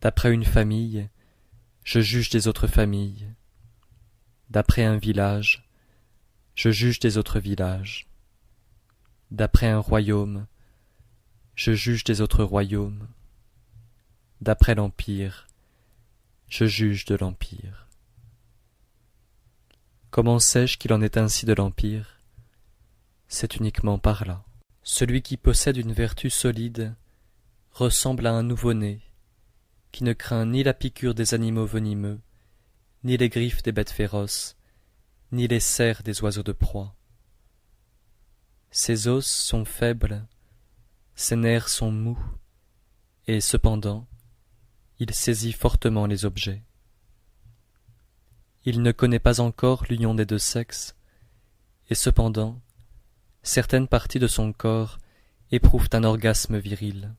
D'après une famille, je juge des autres familles. D'après un village, je juge des autres villages. D'après un royaume, je juge des autres royaumes. D'après l'empire, je juge de l'empire. Comment sais-je qu'il en est ainsi de l'empire? C'est uniquement par là. Celui qui possède une vertu solide ressemble à un nouveau-né, qui ne craint ni la piqûre des animaux venimeux, ni les griffes des bêtes féroces, ni les serres des oiseaux de proie. Ses os sont faibles, ses nerfs sont mous, et cependant, il saisit fortement les objets. Il ne connaît pas encore l'union des deux sexes, et cependant, certaines parties de son corps éprouvent un orgasme viril.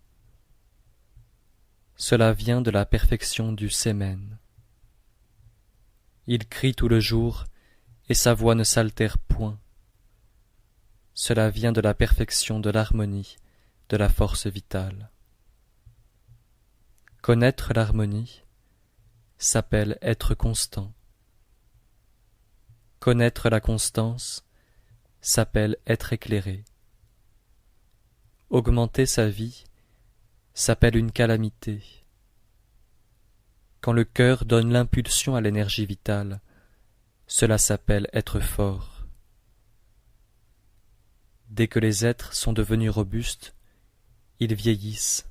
Cela vient de la perfection du sémen. Il crie tout le jour, et sa voix ne s'altère point. Cela vient de la perfection de l'harmonie, de la force vitale. Connaître l'harmonie s'appelle être constant. Connaître la constance s'appelle être éclairé. Augmenter sa vie s'appelle une calamité. Quand le cœur donne l'impulsion à l'énergie vitale, cela s'appelle être fort. Dès que les êtres sont devenus robustes, ils vieillissent.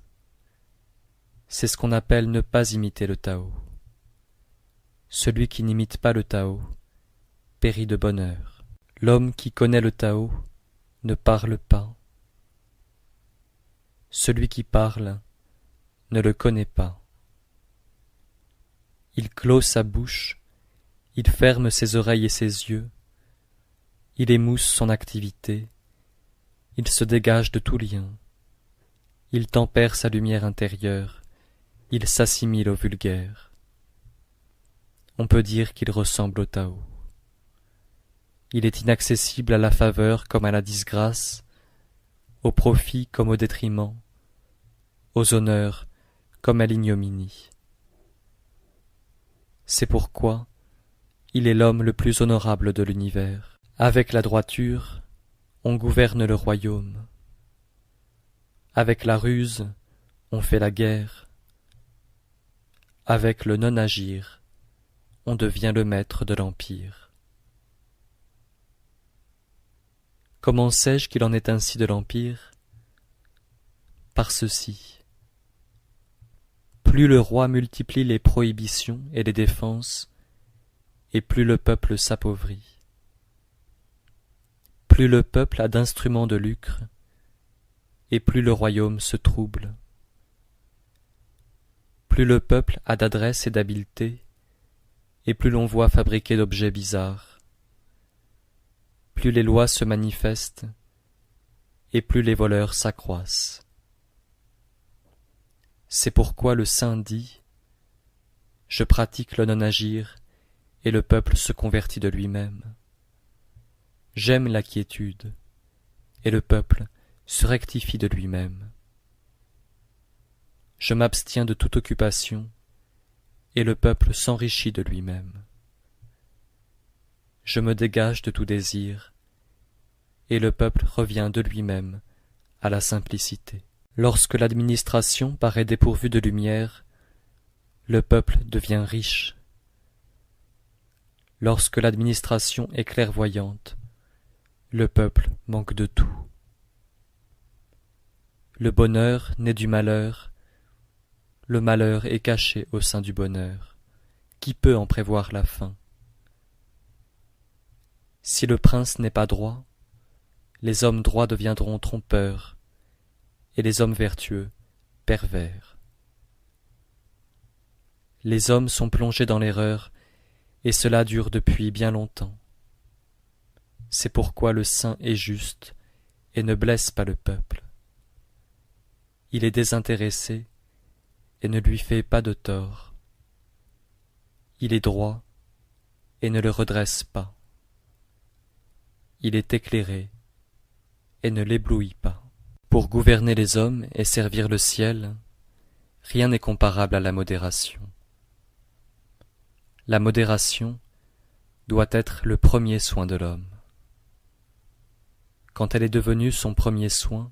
C'est ce qu'on appelle ne pas imiter le Tao. Celui qui n'imite pas le Tao périt de bonheur. L'homme qui connaît le Tao ne parle pas. Celui qui parle ne le connaît pas. Il clôt sa bouche, il ferme ses oreilles et ses yeux, il émousse son activité, il se dégage de tout lien, il tempère sa lumière intérieure, il s'assimile au vulgaire. On peut dire qu'il ressemble au Tao. Il est inaccessible à la faveur comme à la disgrâce, au profit comme au détriment, aux honneurs comme à l'ignominie. C'est pourquoi il est l'homme le plus honorable de l'univers. Avec la droiture, on gouverne le royaume. Avec la ruse, on fait la guerre. Avec le non-agir, on devient le maître de l'empire. Comment sais-je qu'il en est ainsi de l'empire? Par ceci. Plus le roi multiplie les prohibitions et les défenses, et plus le peuple s'appauvrit. Plus le peuple a d'instruments de lucre, et plus le royaume se trouble. Plus le peuple a d'adresse et d'habileté, et plus l'on voit fabriquer d'objets bizarres. Plus les lois se manifestent, et plus les voleurs s'accroissent. C'est pourquoi le saint dit « Je pratique le non-agir, et le peuple se convertit de lui-même. J'aime la quiétude, et le peuple se rectifie de lui-même. Je m'abstiens de toute occupation, et le peuple s'enrichit de lui-même. Je me dégage de tout désir, et le peuple revient de lui-même à la simplicité. Lorsque l'administration paraît dépourvue de lumière, le peuple devient riche. Lorsque l'administration est clairvoyante, le peuple manque de tout. Le bonheur naît du malheur, le malheur est caché au sein du bonheur. Qui peut en prévoir la fin? Si le prince n'est pas droit, les hommes droits deviendront trompeurs, et les hommes vertueux pervers. Les hommes sont plongés dans l'erreur, et cela dure depuis bien longtemps. C'est pourquoi le saint est juste et ne blesse pas le peuple. Il est désintéressé et ne lui fait pas de tort. Il est droit et ne le redresse pas. Il est éclairé et ne l'éblouit pas. Pour gouverner les hommes et servir le ciel, rien n'est comparable à la modération. La modération doit être le premier soin de l'homme. Quand elle est devenue son premier soin,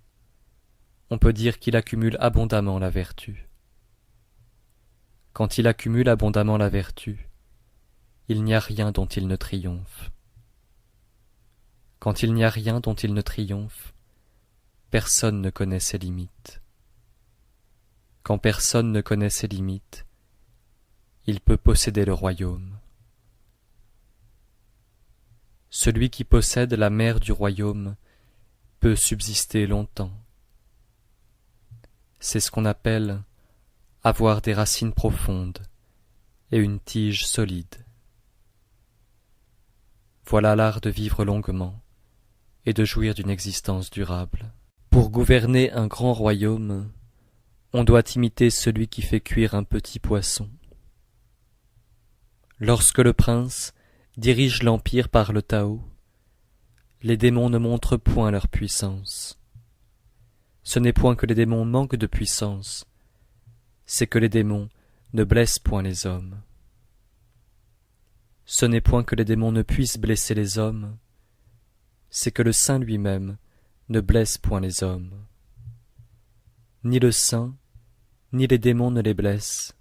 on peut dire qu'il accumule abondamment la vertu. Quand il accumule abondamment la vertu, il n'y a rien dont il ne triomphe. Quand il n'y a rien dont il ne triomphe, personne ne connaît ses limites. Quand personne ne connaît ses limites, il peut posséder le royaume. Celui qui possède la mer du royaume peut subsister longtemps. C'est ce qu'on appelle avoir des racines profondes et une tige solide. Voilà l'art de vivre longuement et de jouir d'une existence durable. Pour gouverner un grand royaume, on doit imiter celui qui fait cuire un petit poisson. Lorsque le prince dirige l'empire par le Tao, les démons ne montrent point leur puissance. Ce n'est point que les démons manquent de puissance, c'est que les démons ne blessent point les hommes. Ce n'est point que les démons ne puissent blesser les hommes, c'est que le saint lui-même ne blesse point les hommes. Ni le saint, ni les démons ne les blessent,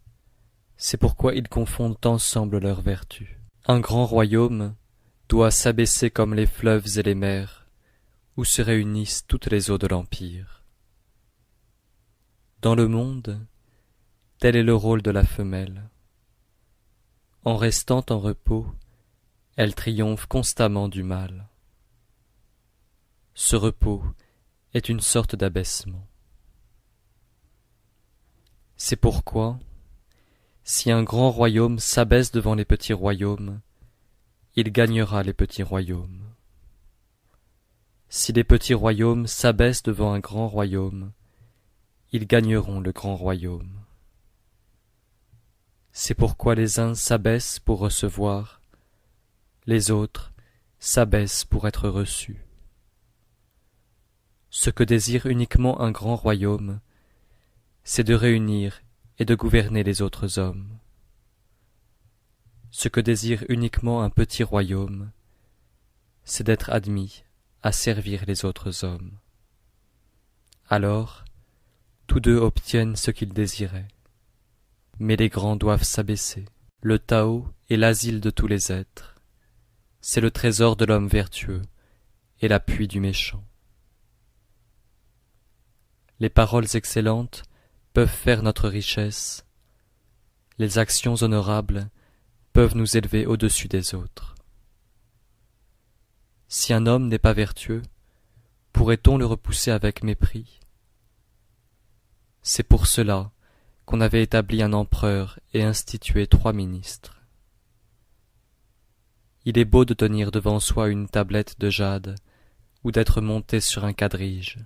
c'est pourquoi ils confondent ensemble leurs vertus. Un grand royaume doit s'abaisser comme les fleuves et les mers, où se réunissent toutes les eaux de l'empire. Dans le monde, tel est le rôle de la femelle. En restant en repos, elle triomphe constamment du mal. Ce repos est une sorte d'abaissement. C'est pourquoi, si un grand royaume s'abaisse devant les petits royaumes, il gagnera les petits royaumes. Si les petits royaumes s'abaissent devant un grand royaume, ils gagneront le grand royaume. C'est pourquoi les uns s'abaissent pour recevoir, les autres s'abaissent pour être reçus. Ce que désire uniquement un grand royaume, c'est de réunir et de gouverner les autres hommes. Ce que désire uniquement un petit royaume, c'est d'être admis à servir les autres hommes. Alors, tous deux obtiennent ce qu'ils désiraient. Mais les grands doivent s'abaisser. Le Tao est l'asile de tous les êtres. C'est le trésor de l'homme vertueux et l'appui du méchant. Les paroles excellentes peuvent faire notre richesse. Les actions honorables peuvent nous élever au-dessus des autres. Si un homme n'est pas vertueux, pourrait-on le repousser avec mépris? C'est pour cela qu'on avait établi un empereur et institué 3 ministres. Il est beau de tenir devant soi une tablette de jade ou d'être monté sur un quadrige,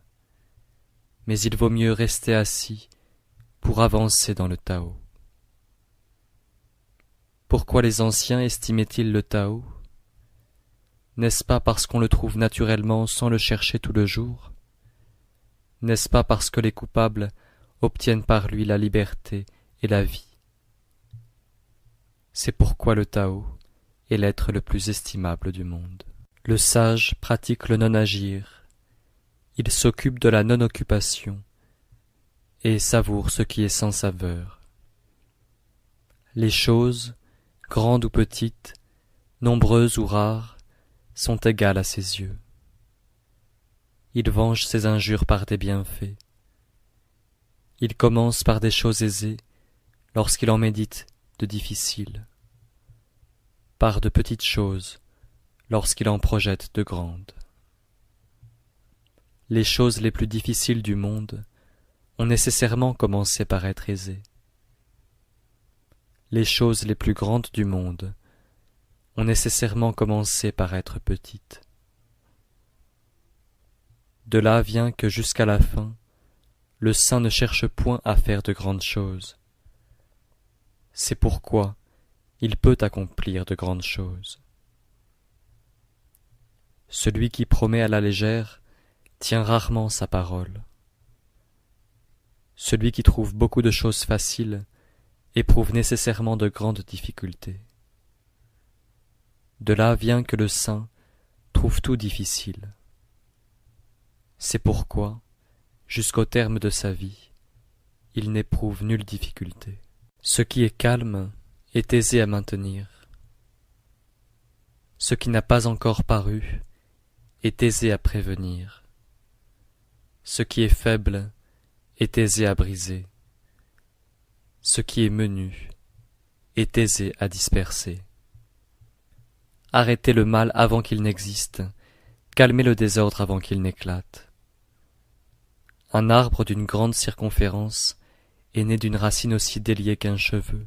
mais il vaut mieux rester assis pour avancer dans le Tao. Pourquoi les anciens estimaient-ils le Tao? N'est-ce pas parce qu'on le trouve naturellement sans le chercher tout le jour? N'est-ce pas parce que les coupables obtiennent par lui la liberté et la vie? C'est pourquoi le Tao est l'être le plus estimable du monde. Le sage pratique le non-agir, il s'occupe de la non-occupation et savoure ce qui est sans saveur. Les choses, grandes ou petites, nombreuses ou rares, sont égales à ses yeux. Il venge ses injures par des bienfaits. Il commence par des choses aisées lorsqu'il en médite de difficiles, par de petites choses lorsqu'il en projette de grandes. Les choses les plus difficiles du monde ont nécessairement commencé par être aisées. Les choses les plus grandes du monde ont nécessairement commencé par être petites. De là vient que jusqu'à la fin, le saint ne cherche point à faire de grandes choses. C'est pourquoi il peut accomplir de grandes choses. Celui qui promet à la légère tient rarement sa parole. Celui qui trouve beaucoup de choses faciles éprouve nécessairement de grandes difficultés. De là vient que le saint trouve tout difficile. C'est pourquoi, jusqu'au terme de sa vie, il n'éprouve nulle difficulté. Ce qui est calme est aisé à maintenir. Ce qui n'a pas encore paru est aisé à prévenir. Ce qui est faible est aisé à briser. Ce qui est menu est aisé à disperser. Arrêtez le mal avant qu'il n'existe, calmez le désordre avant qu'il n'éclate. Un arbre d'une grande circonférence est né d'une racine aussi déliée qu'un cheveu.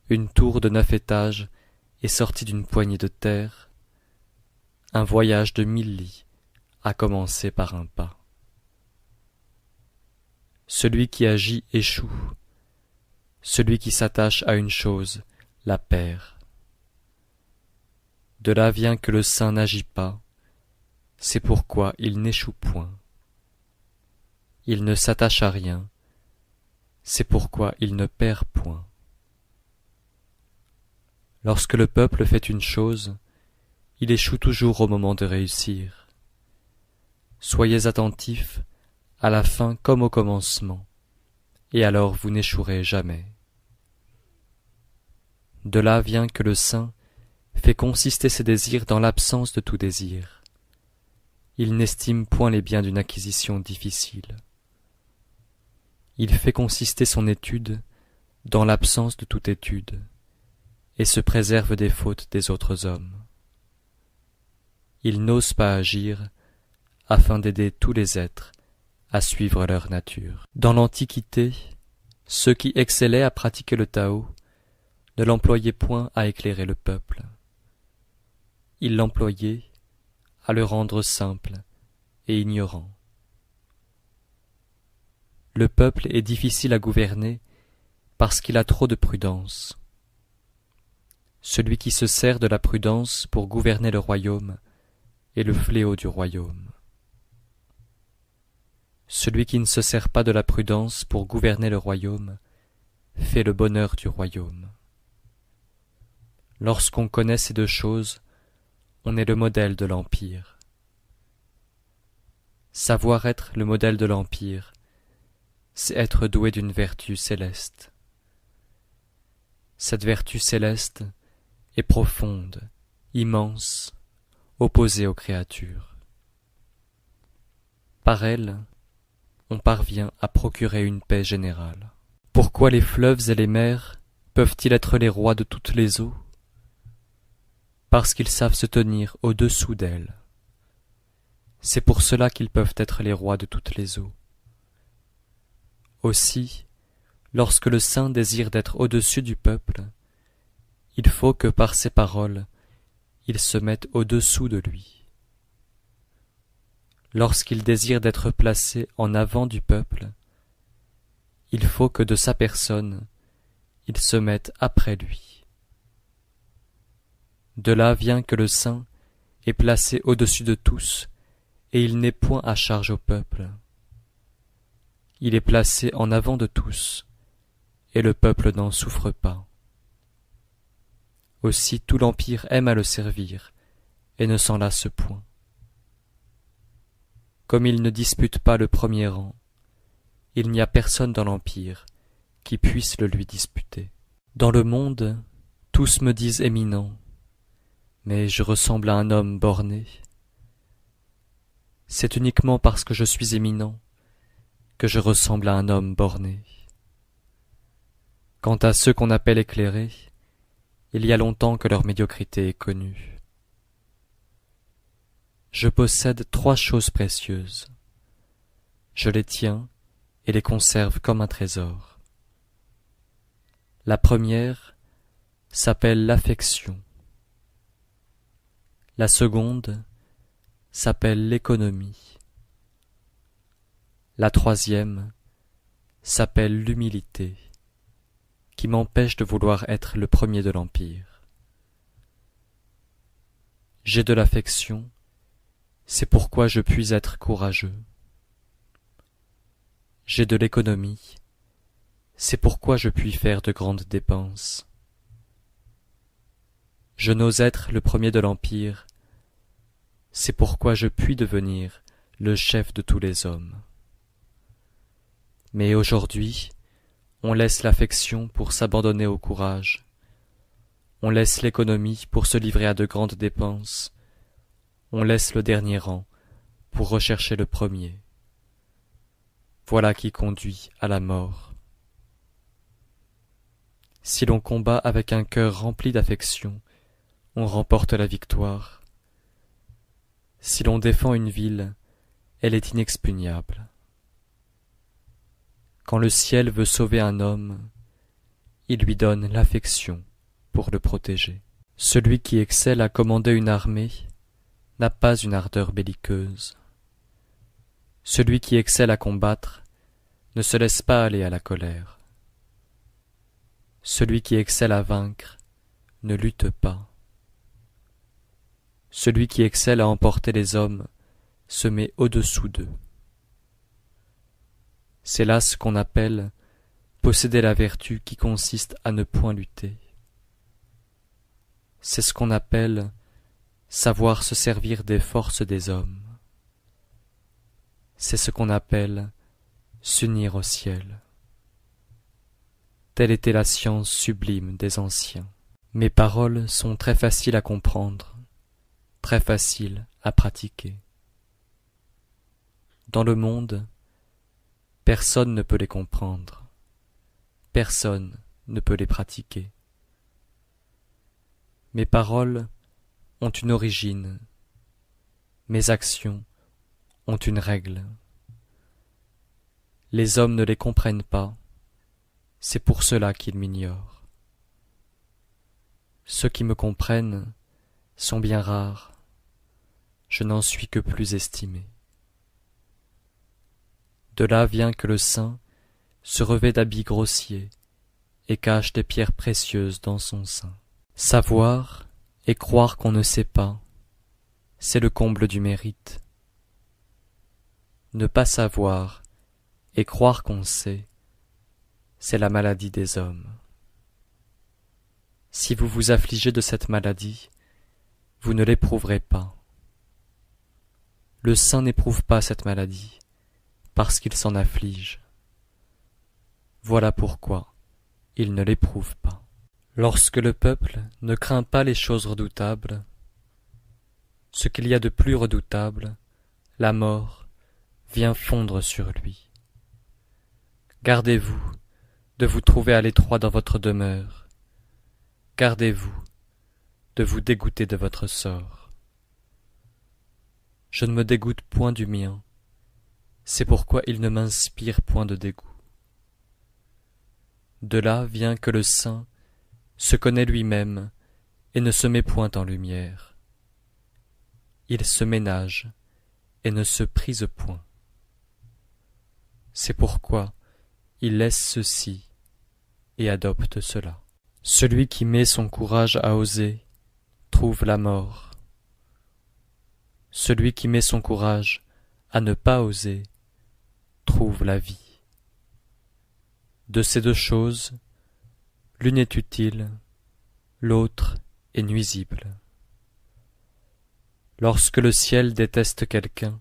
Une tour de 9 étages est sortie d'une poignée de terre. Un voyage de 1000 lits a commencé par un pas. Celui qui agit échoue. Celui qui s'attache à une chose la perd. De là vient que le saint n'agit pas, c'est pourquoi il n'échoue point. Il ne s'attache à rien, c'est pourquoi il ne perd point. Lorsque le peuple fait une chose, il échoue toujours au moment de réussir. Soyez attentifs, à la fin comme au commencement, et alors vous n'échouerez jamais. De là vient que le saint fait consister ses désirs dans l'absence de tout désir. Il n'estime point les biens d'une acquisition difficile. Il fait consister son étude dans l'absence de toute étude, et se préserve des fautes des autres hommes. Il n'ose pas agir afin d'aider tous les êtres à suivre leur nature. Dans l'Antiquité, ceux qui excellaient à pratiquer le Tao ne l'employaient point à éclairer le peuple. Ils l'employaient à le rendre simple et ignorant. Le peuple est difficile à gouverner parce qu'il a trop de prudence. Celui qui se sert de la prudence pour gouverner le royaume est le fléau du royaume. Celui qui ne se sert pas de la prudence pour gouverner le royaume fait le bonheur du royaume. Lorsqu'on connaît ces deux choses, on est le modèle de l'Empire. Savoir être le modèle de l'Empire, c'est être doué d'une vertu céleste. Cette vertu céleste est profonde, immense, opposée aux créatures. Par elle, on parvient à procurer une paix générale. Pourquoi les fleuves et les mers peuvent-ils être les rois de toutes les eaux? Parce qu'ils savent se tenir au-dessous d'elles. C'est pour cela qu'ils peuvent être les rois de toutes les eaux. Aussi, lorsque le saint désire d'être au-dessus du peuple, il faut que par ses paroles, il se mette au-dessous de lui. Lorsqu'il désire d'être placé en avant du peuple, il faut que de sa personne, il se mette après lui. De là vient que le saint est placé au-dessus de tous, et il n'est point à charge au peuple. Il est placé en avant de tous, et le peuple n'en souffre pas. Aussi tout l'Empire aime à le servir, et ne s'en lasse point. Comme il ne dispute pas le premier rang, il n'y a personne dans l'Empire qui puisse le lui disputer. Dans le monde, tous me disent éminent, mais je ressemble à un homme borné. C'est uniquement parce que je suis éminent que je ressemble à un homme borné. Quant à ceux qu'on appelle éclairés, il y a longtemps que leur médiocrité est connue. Je possède 3 choses précieuses. Je les tiens et les conserve comme un trésor. La première s'appelle l'affection. La seconde s'appelle l'économie. La troisième s'appelle l'humilité, qui m'empêche de vouloir être le premier de l'Empire. J'ai de l'affection, c'est pourquoi je puis être courageux. J'ai de l'économie, c'est pourquoi je puis faire de grandes dépenses. Je n'ose être le premier de l'Empire, c'est pourquoi je puis devenir le chef de tous les hommes. Mais aujourd'hui, on laisse l'affection pour s'abandonner au courage. On laisse l'économie pour se livrer à de grandes dépenses. On laisse le dernier rang pour rechercher le premier. Voilà qui conduit à la mort. Si l'on combat avec un cœur rempli d'affection, on remporte la victoire. Si l'on défend une ville, elle est inexpugnable. Quand le ciel veut sauver un homme, il lui donne l'affection pour le protéger. Celui qui excelle à commander une armée n'a pas une ardeur belliqueuse. Celui qui excelle à combattre ne se laisse pas aller à la colère. Celui qui excelle à vaincre ne lutte pas. Celui qui excelle à emporter les hommes se met au-dessous d'eux. C'est là ce qu'on appelle posséder la vertu qui consiste à ne point lutter. C'est ce qu'on appelle savoir se servir des forces des hommes. C'est ce qu'on appelle s'unir au ciel. Telle était la science sublime des anciens. Mes paroles sont très faciles à comprendre, très faciles à pratiquer. Dans le monde, personne ne peut les comprendre, personne ne peut les pratiquer. Mes paroles ont une origine, mes actions ont une règle. Les hommes ne les comprennent pas, c'est pour cela qu'ils m'ignorent. Ceux qui me comprennent sont bien rares, je n'en suis que plus estimé. De là vient que le saint se revêt d'habits grossiers et cache des pierres précieuses dans son sein. Savoir et croire qu'on ne sait pas, c'est le comble du mérite. Ne pas savoir et croire qu'on sait, c'est la maladie des hommes. Si vous vous affligez de cette maladie, vous ne l'éprouverez pas. Le saint n'éprouve pas cette maladie, parce qu'il s'en afflige. Voilà pourquoi il ne l'éprouve pas. Lorsque le peuple ne craint pas les choses redoutables, ce qu'il y a de plus redoutable, la mort, vient fondre sur lui. Gardez-vous de vous trouver à l'étroit dans votre demeure. Gardez-vous de vous dégoûter de votre sort. Je ne me dégoûte point du mien, c'est pourquoi il ne m'inspire point de dégoût. De là vient que le saint se connaît lui-même et ne se met point en lumière. Il se ménage et ne se prise point. C'est pourquoi il laisse ceci et adopte cela. Celui qui met son courage à oser trouve la mort. Celui qui met son courage à ne pas oser trouve la vie. De ces deux choses, l'une est utile, l'autre est nuisible. Lorsque le ciel déteste quelqu'un,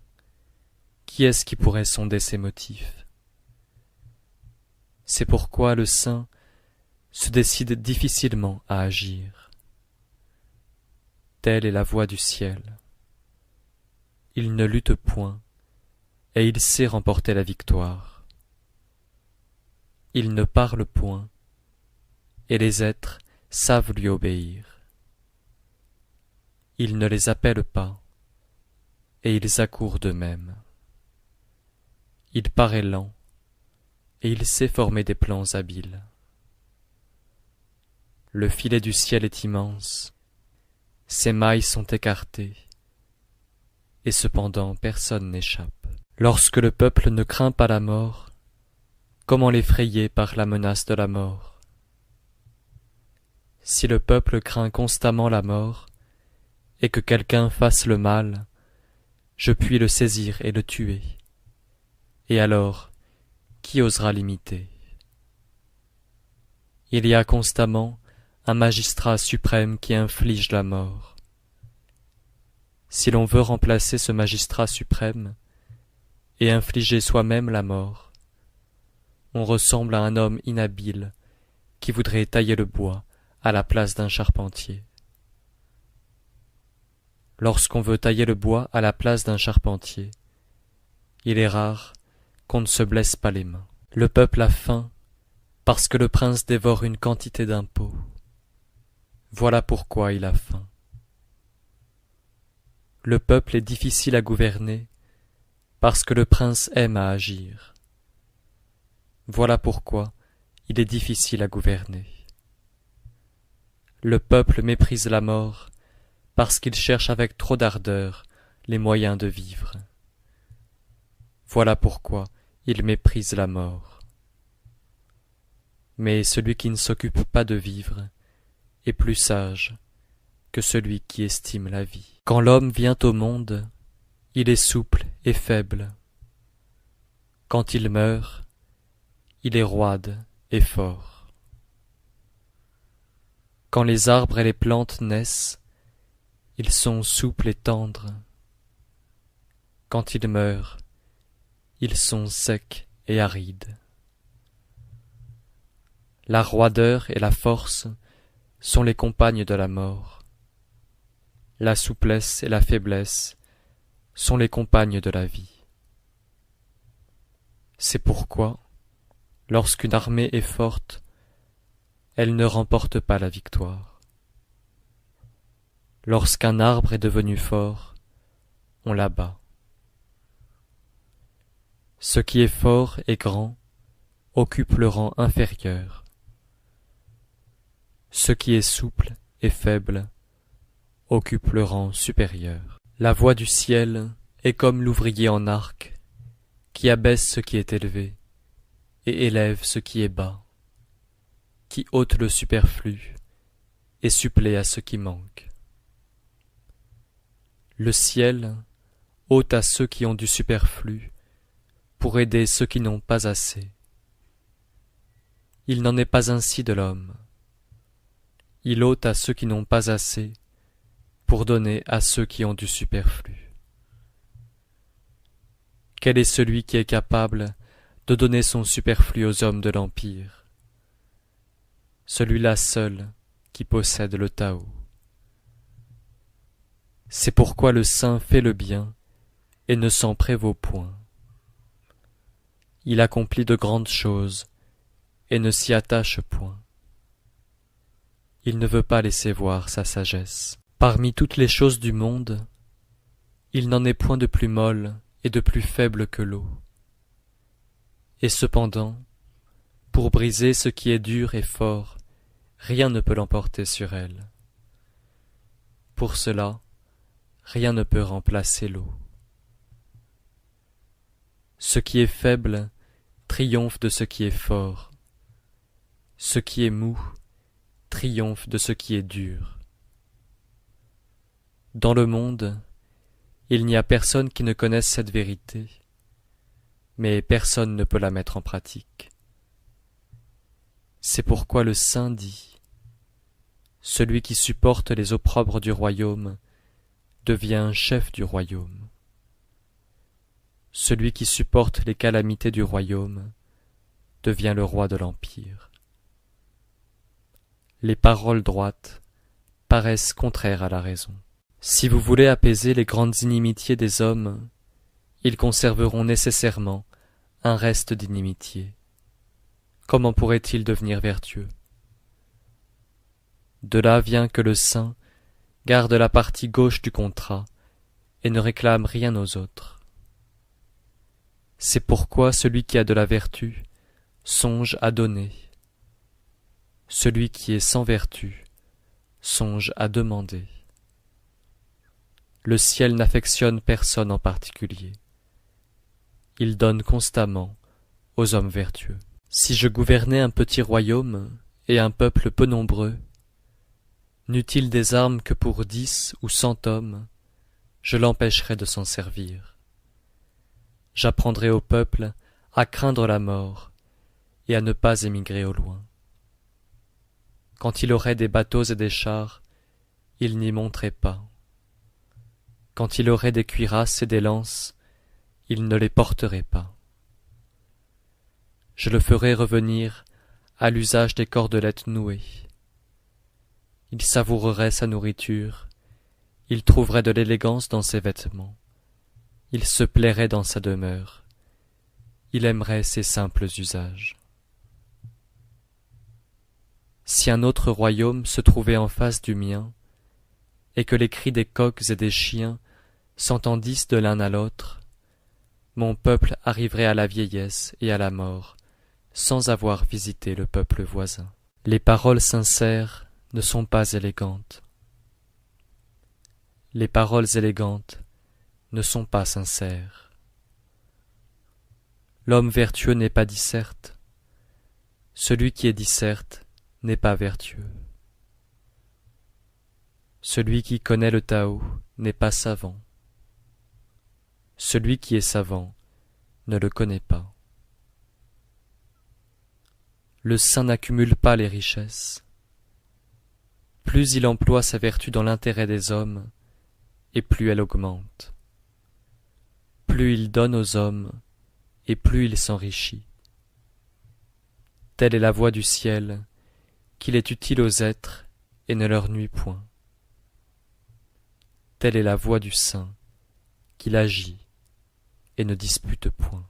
qui est-ce qui pourrait sonder ses motifs? C'est pourquoi le saint se décide difficilement à agir. Telle est la voie du ciel. Il ne lutte point, et il sait remporter la victoire. Il ne parle point, et les êtres savent lui obéir. Il ne les appelle pas, et ils accourent d'eux-mêmes. Il paraît lent, et il sait former des plans habiles. Le filet du ciel est immense, ses mailles sont écartées, et cependant personne n'échappe. Lorsque le peuple ne craint pas la mort, comment l'effrayer par la menace de la mort? Si le peuple craint constamment la mort, et que quelqu'un fasse le mal, je puis le saisir et le tuer. Et alors, qui osera l'imiter? Il y a constamment un magistrat suprême qui inflige la mort. Si l'on veut remplacer ce magistrat suprême et infliger soi-même la mort, on ressemble à un homme inhabile qui voudrait tailler le bois à la place d'un charpentier. Lorsqu'on veut tailler le bois à la place d'un charpentier, il est rare qu'on ne se blesse pas les mains. Le peuple a faim parce que le prince dévore une quantité d'impôts. Voilà pourquoi il a faim. Le peuple est difficile à gouverner parce que le prince aime à agir. Voilà pourquoi il est difficile à gouverner. Le peuple méprise la mort parce qu'il cherche avec trop d'ardeur les moyens de vivre. Voilà pourquoi il méprise la mort. Mais celui qui ne s'occupe pas de vivre est plus sage que celui qui estime la vie. Quand l'homme vient au monde, il est souple et faible. Quand il meurt, il est roide et fort. Quand les arbres et les plantes naissent, ils sont souples et tendres. Quand ils meurent, ils sont secs et arides. La roideur et la force sont les compagnes de la mort. La souplesse et la faiblesse sont les compagnes de la vie. C'est pourquoi, lorsqu'une armée est forte, elle ne remporte pas la victoire. Lorsqu'un arbre est devenu fort, on l'abat. Ce qui est fort et grand occupe le rang inférieur. Ce qui est souple et faible occupe le rang supérieur. La voie du ciel est comme l'ouvrier en arc, qui abaisse ce qui est élevé et élève ce qui est bas, qui ôte le superflu et supplée à ce qui manque. Le ciel ôte à ceux qui ont du superflu pour aider ceux qui n'ont pas assez. Il n'en est pas ainsi de l'homme. Il ôte à ceux qui n'ont pas assez pour donner à ceux qui ont du superflu. Quel est celui qui est capable de donner son superflu aux hommes de l'Empire? Celui-là seul qui possède le Tao. C'est pourquoi le saint fait le bien et ne s'en prévaut point. Il accomplit de grandes choses et ne s'y attache point. Il ne veut pas laisser voir sa sagesse. Parmi toutes les choses du monde, il n'en est point de plus molle et de plus faible que l'eau. Et cependant, pour briser ce qui est dur et fort, rien ne peut l'emporter sur elle. Pour cela, rien ne peut remplacer l'eau. Ce qui est faible triomphe de ce qui est fort. Ce qui est mou triomphe de ce qui est dur. Dans le monde, il n'y a personne qui ne connaisse cette vérité, mais personne ne peut la mettre en pratique. C'est pourquoi le saint dit : celui qui supporte les opprobres du royaume devient chef du royaume. Celui qui supporte les calamités du royaume devient le roi de l'empire. Les paroles droites paraissent contraires à la raison. Si vous voulez apaiser les grandes inimitiés des hommes, ils conserveront nécessairement un reste d'inimitié. Comment pourraient-ils devenir vertueux? De là vient que le saint garde la partie gauche du contrat et ne réclame rien aux autres. C'est pourquoi celui qui a de la vertu songe à donner. Celui qui est sans vertu songe à demander. Le ciel n'affectionne personne en particulier. Il donne constamment aux hommes vertueux. Si je gouvernais un petit royaume et un peuple peu nombreux, n'eût-il des armes que pour 10 ou 100 hommes, je l'empêcherais de s'en servir. J'apprendrais au peuple à craindre la mort et à ne pas émigrer au loin. Quand il aurait des bateaux et des chars, il n'y monterait pas. Quand il aurait des cuirasses et des lances, il ne les porterait pas. Je le ferai revenir à l'usage des cordelettes nouées. Il savourerait sa nourriture, il trouverait de l'élégance dans ses vêtements, il se plairait dans sa demeure, il aimerait ses simples usages. Si un autre royaume se trouvait en face du mien, et que les cris des coqs et des chiens s'entendissent de l'un à l'autre, mon peuple arriverait à la vieillesse et à la mort, sans avoir visité le peuple voisin. Les paroles sincères ne sont pas élégantes. Les paroles élégantes ne sont pas sincères. L'homme vertueux n'est pas disserte. Celui qui est disserte n'est pas vertueux. Celui qui connaît le Tao n'est pas savant. Celui qui est savant ne le connaît pas. Le saint n'accumule pas les richesses. Plus il emploie sa vertu dans l'intérêt des hommes, et plus elle augmente. Plus il donne aux hommes, et plus il s'enrichit. Telle est la voie du ciel, qu'il est utile aux êtres et ne leur nuit point. Telle est la voie du saint, qu'il agit et ne dispute point.